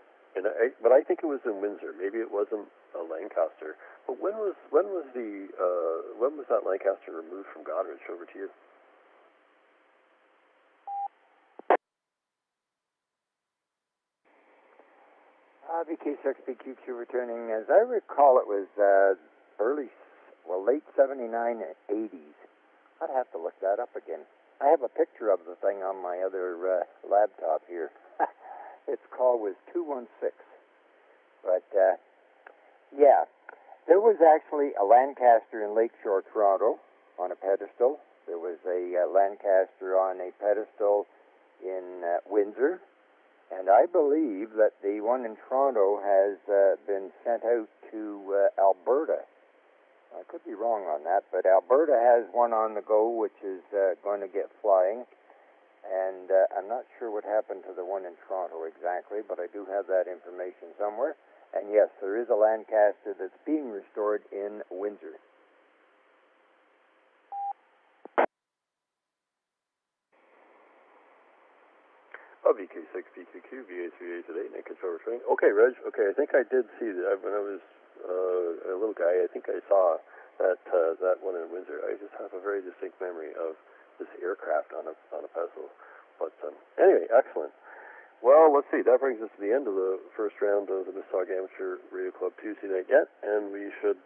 but I think it was in Windsor. Maybe it wasn't a Lancaster. But when was that Lancaster removed from Godrich over to you? VK6BQQ returning. As I recall, it was late 79 and 80s. I'd have to look that up again. I have a picture of the thing on my other laptop here. Its call was 216. But, yeah, there was actually a Lancaster in Lakeshore, Toronto on a pedestal. There was a Lancaster on a pedestal in Windsor. And I believe that the one in Toronto has been sent out to Alberta. I could be wrong on that, but Alberta has one on the go which is going to get flying. And I'm not sure what happened to the one in Toronto exactly, but I do have that information somewhere. And yes, there is a Lancaster that's being restored in Windsor. VK6 BQQ, VA3A today, net control returning. Okay, Reg, I think I did see that when I was a little guy. I think I saw that one in Windsor. I just have a very distinct memory of this aircraft on a pedestal. But anyway, excellent. Well, let's see. That brings us to the end of the first round of the Mississauga Amateur Radio Club Tuesday Night Net, and we should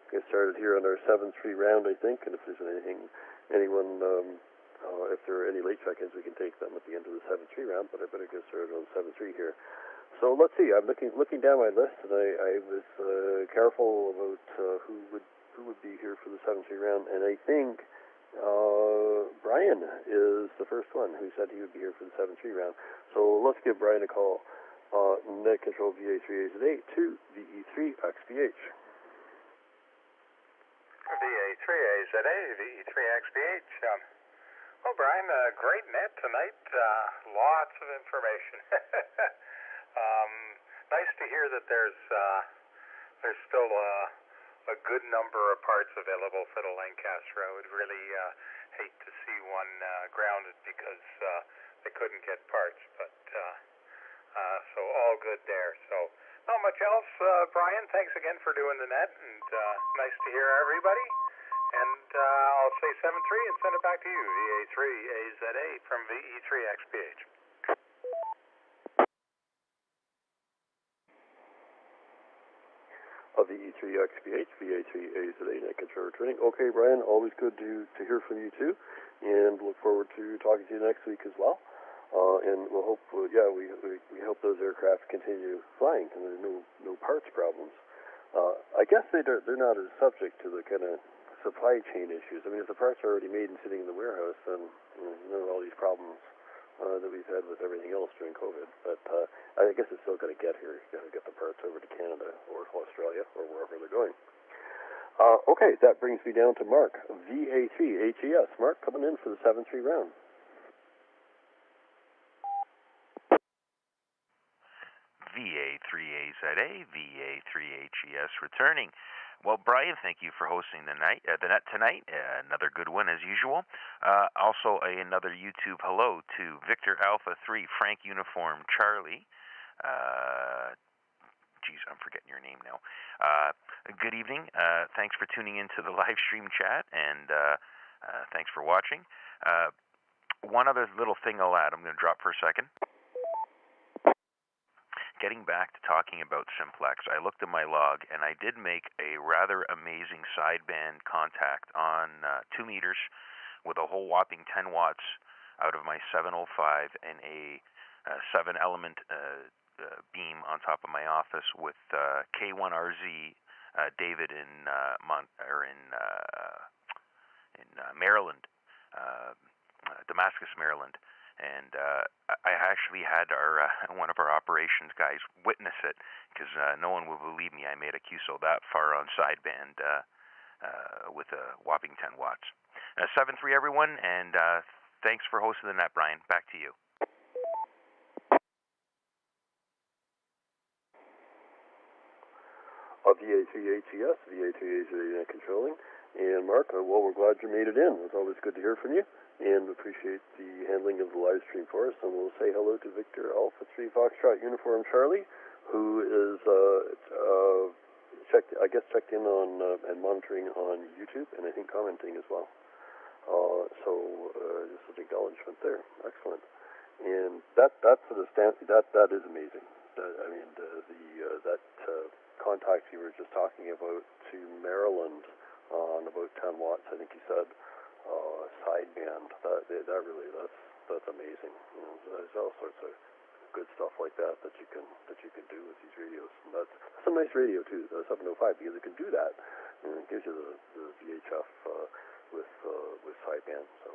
get started here on our 7-3 round, I think. And if there's anyone. If there are any late check-ins, we can take them at the end of the 7-3 round, but I better get started on 7-3 here. So let's see. I'm looking down my list, and I was careful about who would be here for the 7-3 round, and I think Brian is the first one who said he would be here for the 7-3 round. So let's give Brian a call. Net control VA3A today to VE3XBH. VA3AZA, VE3XBH. Well, Brian, great net tonight. Lots of information. Nice to hear that there's still a good number of parts available for the Lancaster. I would really hate to see one grounded because they couldn't get parts, but so all good there. So not much else, Brian. Thanks again for doing the net, and nice to hear everybody. And I'll say 7-3 and send it back to you, VA3AZA from VE3XPH. VE3XPH, VA3AZA net controller training. Okay, Brian, always good to hear from you too, and look forward to talking to you next week as well. And we'll hope, we hope those aircraft continue flying and there's no parts problems. I guess they're not as subject to the kind of supply chain issues. I mean, if the parts are already made and sitting in the warehouse, then there are all these problems that we've had with everything else during COVID. But I guess it's still got to get here. You've got to get the parts over to Canada or to Australia or wherever they're going. Okay, that brings me down to Mark, VA3HES. Mark, coming in for the 7-3 round. VA3AZA, VA3HES returning. Well, Brian, thank you for hosting the net tonight. Another good one as usual. Also, another YouTube hello to Victor Alpha 3 Frank Uniform Charlie. Geez, I'm forgetting your name now. Good evening. Thanks for tuning into the live stream chat, and thanks for watching. One other little thing I'll add. I'm going to drop for a second. Getting back to talking about simplex, I looked at my log, and I did make a rather amazing sideband contact on 2 meters with a whole whopping 10 watts out of my 705 and a 7-element beam on top of my office with K1RZ David in Maryland, Damascus, Maryland. And I actually had one of our operations guys witness it because no one would believe me. I made a QSO that far on sideband with a whopping 10 watts. 7-3 everyone, and thanks for hosting the net, Brian. Back to you. VA3HES, VA3AZA controlling. And Mark, well, we're glad you made it in. It's always good to hear from you, and appreciate the handling of the live stream for us. And we'll say hello to Victor Alpha 3 Foxtrot Uniform Charlie, who is checked in on and monitoring on YouTube, and I think commenting as well. Just an acknowledgement there. Excellent. And that is amazing. That contact you were just talking about to Maryland on about 10 watts, I think you said, sideband. That's amazing. You know, there's all sorts of good stuff like that you can do with these radios. And that's a nice radio too, the 705, because it can do that. And it gives you the VHF with sideband. So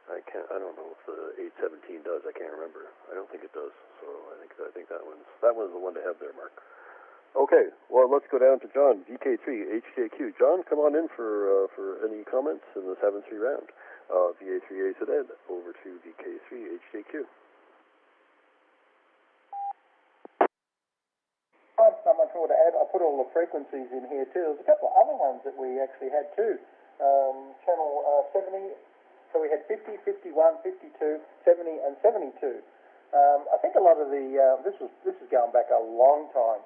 I don't know if the 817 does. I can't remember. I don't think it does. So I think that one's the one to have there, Mark. Okay, well, let's go down to John, VK3, HJQ. John, come on in for any comments in the 7-3 round. VA3AZN over to VK3, HJQ. Not much more to add. I put all the frequencies in here too. There's a couple of other ones that we actually had too. Channel 70, so we had 50, 51, 52, 70, and 72. I think a lot of the, this is going back a long time.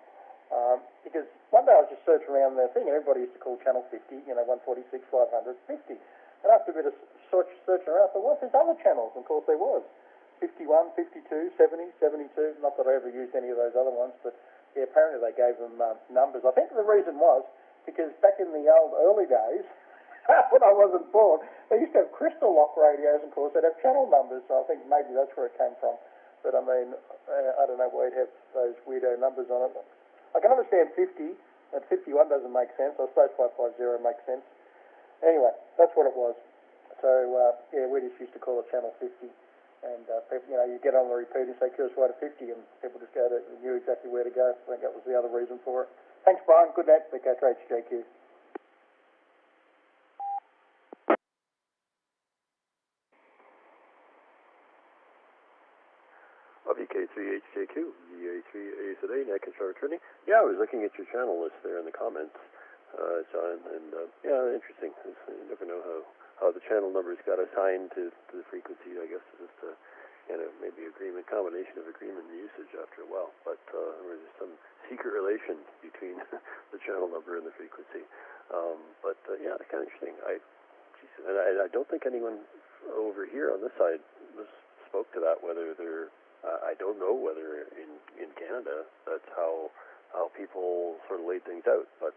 Because one day I was just searching around the thing, and everybody used to call channel 50, 146, 500, 50. And after a bit of searching around, I thought, what's these other channels? And of course there was 51, 52, 70, 72. Not that I ever used any of those other ones, but yeah, apparently they gave them numbers. I think the reason was because back in the early days, when I wasn't born, they used to have crystal lock radios, and of course they'd have channel numbers. So I think maybe that's where it came from. But I mean, I don't know why you'd have those weirdo numbers on it. I can understand 50, and 51 doesn't make sense. I suppose 550 makes sense. Anyway, that's what it was. So, yeah, we just used to call it channel 50. And, people, you get on the repeater and say, curious why to 50, and people just knew exactly where to go. I think that was the other reason for it. Thanks, Brian. Good night. VK3HJQ. VK3HJQ, VA3AZA, Net Control Returning. Yeah, I was looking at your channel list there in the comments, John, and yeah, interesting. You never know how the channel numbers got assigned to the frequency. I guess it's just maybe combination of agreement and usage after a while. But there was some secret relation between the channel number and the frequency. Yeah, it's kind of interesting. I don't think anyone over here on this side spoke to that. Whether they're I don't know whether in Canada that's how people sort of laid things out. But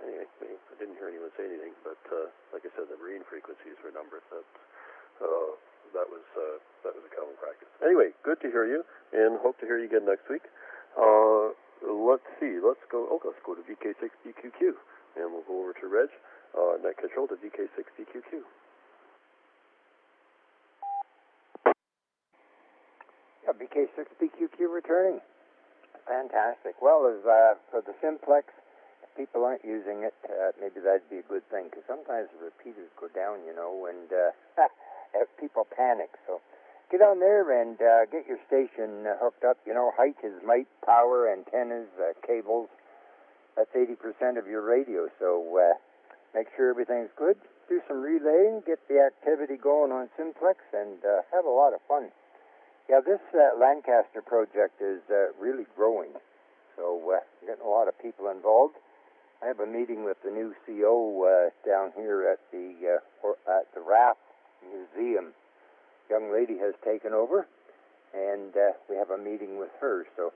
anyway, I didn't hear anyone say anything. But like I said, the marine frequencies were numbered. That was a common practice. Anyway, good to hear you, and hope to hear you again next week. Let's see. Let's go to VK6BQQ, and we'll go over to Reg, Net Control to VK6BQQ. Yeah, VK6BQQ returning. Fantastic. Well, as for the simplex, if people aren't using it, maybe that'd be a good thing, because sometimes the repeaters go down, and people panic. So get on there and get your station hooked up. Height is might, power, antennas, cables. That's 80% of your radio. So make sure everything's good. Do some relaying, get the activity going on simplex, and have a lot of fun. Yeah, this Lancaster project is really growing. So getting a lot of people involved. I have a meeting with the new CO down here at the RAF Museum. Young lady has taken over, and we have a meeting with her. So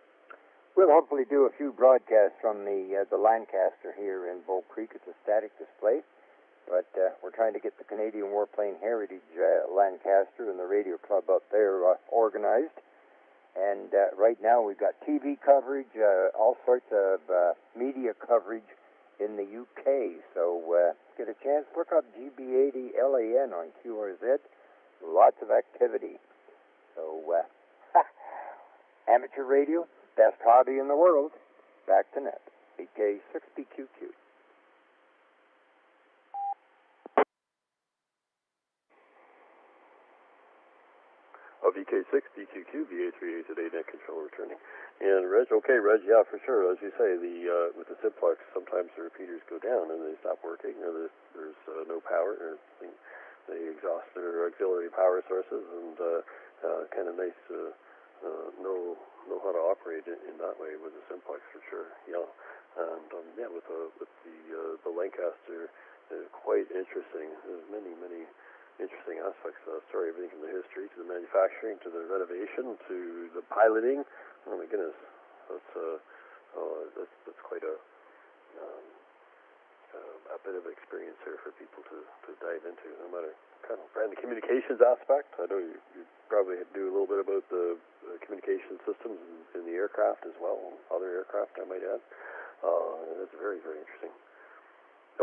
we'll hopefully do a few broadcasts from the Lancaster here in Bull Creek. It's a static display, but we're trying to get the Canadian Warplane Heritage Lancaster and the radio club up there organized. And right now we've got TV coverage, all sorts of media coverage in the UK. So get a chance, look up GB80LAN on QRZ. Lots of activity. So amateur radio, best hobby in the world. Back to net. VK6BQQ. VK6BQQ, VA3AZA, Net Control returning. And Reg, yeah, for sure. As you say, with the simplex, sometimes the repeaters go down and they stop working, or there's no power, or they exhaust their auxiliary power sources, and kind of nice to know how to operate in that way with the simplex for sure. Yeah, and with the Lancaster, quite interesting. There's many interesting aspects of that story. Everything from the history to the manufacturing to the renovation to the piloting. Oh my goodness, that's quite a bit of experience here for people to dive into, no matter kind of brand the communications aspect. I know you probably do a little bit about the communication systems in the aircraft as well, other aircraft I might add. That's very, very interesting.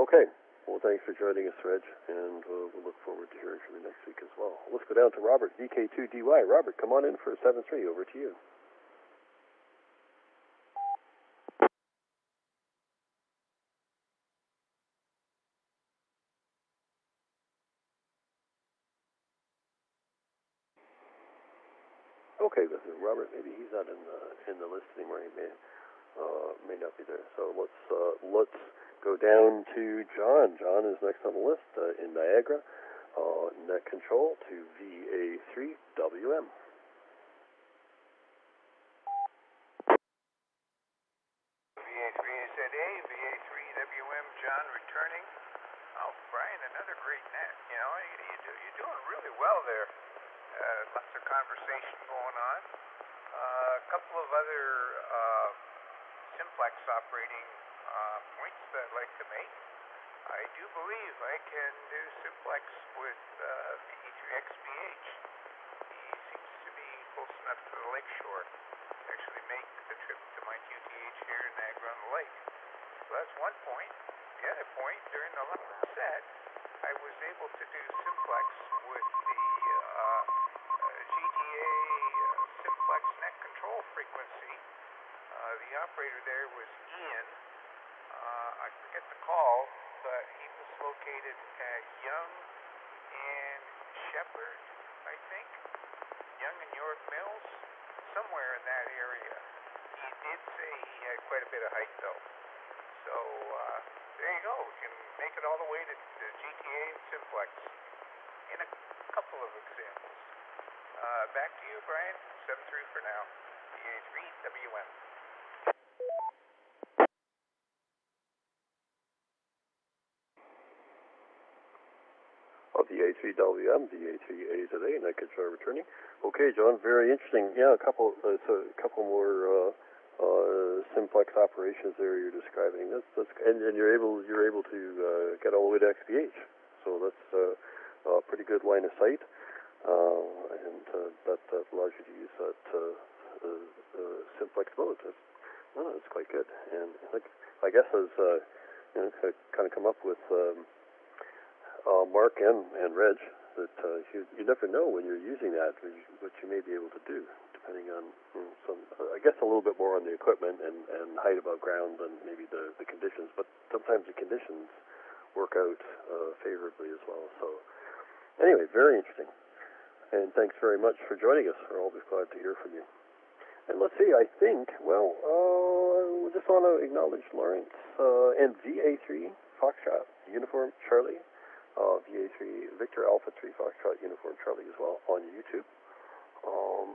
Okay, well, thanks for joining us, Reg, and we'll look forward to hearing from you next week as well. Let's go down to Robert, VK2DY. Robert, come on in for 7-3. Over to you. Okay, Robert, maybe he's not in the list anymore. He may not be there. So let's go down to John. John is next on the list in Niagara. Net Control to VA3WM. VA3ZA, VA3WM, John returning. Oh, Brian, another great net. You're doing really well there. Lots of conversation going on. A couple of other simplex operating points that I'd like to make. I do believe I can do simplex with VE3XBH. He seems to be close enough to the lakeshore to actually make the trip to my QTH here in Niagara-on-the-Lake. So that's one point. The other point, during the last set, I was able to do simplex with the GTA simplex net control frequency. The operator there was Ian. I forget the call, but he was located at Young and Shepherd, I think. Young and York Mills, somewhere in that area. He did say he had quite a bit of height, though. So there you go. You can make it all the way to GTA and Simplex in a couple of examples. Back to you, Brian. 7-3 for now. VE3WM. VA3WM, VA3AZA, and that gets returning. Okay, John, very interesting. Yeah, a couple more simplex operations there you're describing. That's and you're able to get all the way to XPH. So that's a pretty good line of sight, and that allows you to use that simplex mode. That's quite good. And I guess as kind of come up with. Mark and Reg, that you never know when you're using that what you may be able to do, depending on I guess a little bit more on the equipment and height above ground than maybe the conditions, but sometimes the conditions work out favorably as well. So anyway, very interesting, and thanks very much for joining us. We're always glad to hear from you. And let's see, I think, we just want to acknowledge Lawrence and VA3 Foxtrot Uniform Charlie. VA3 Victor Alpha 3 Foxtrot Uniform Charlie as well on YouTube.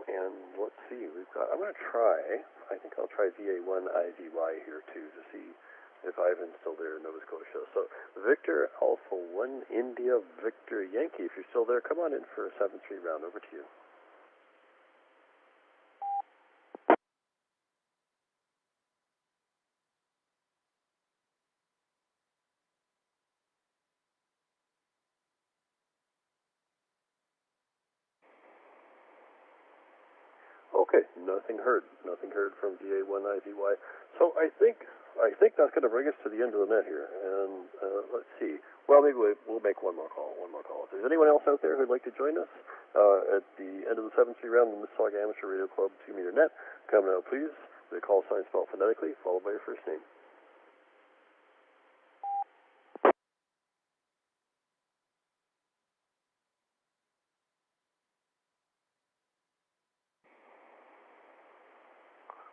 And let's see, I'm going to try, I think I'll try VA1 IVY here too to see if Ivan's still there in Nova Scotia. So Victor Alpha 1 India Victor Yankee, if you're still there, come on in for a 7-3 round. Over to you. Okay, nothing heard from VA1IVY. So I think that's going to bring us to the end of the net here. And let's see. Well, maybe we'll make one more call. If there's anyone else out there who'd like to join us at the end of the 7-3 round of the Mississauga Amateur Radio Club 2-meter net, come now, please. The call sign spelled phonetically, followed by your first name.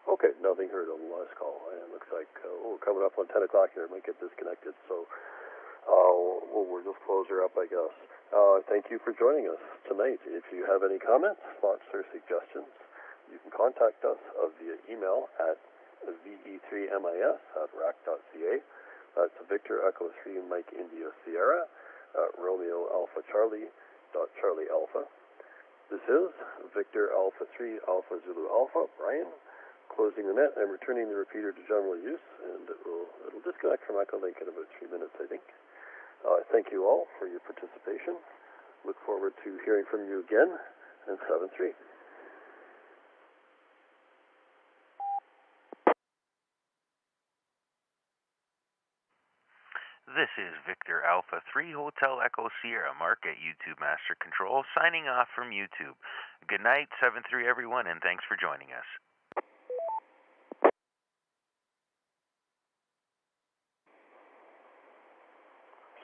Okay, nothing heard on the last call, and it looks like we're coming up on 10 o'clock here. It might get disconnected, so we'll just close her up, I guess. Thank you for joining us tonight. If you have any comments, thoughts, or suggestions, you can contact us via email at VE3MIS@RAC.ca. That's Victor Echo 3 Mike India Sierra Romeo Alpha Charlie Charlie Alpha. This is Victor Alpha 3 Alpha Zulu Alpha Brian. Closing the net and returning the repeater to general use, and it'll disconnect from Echolink in about 3 minutes, I think. Thank you all for your participation. Look forward to hearing from you again in 7-3. This is Victor Alpha 3 Hotel Echo Sierra Mark at YouTube Master Control, signing off from YouTube. Good night, 7-3 everyone, and thanks for joining us.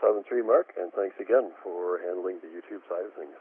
7-3, Mark, and thanks again for handling the YouTube side of things.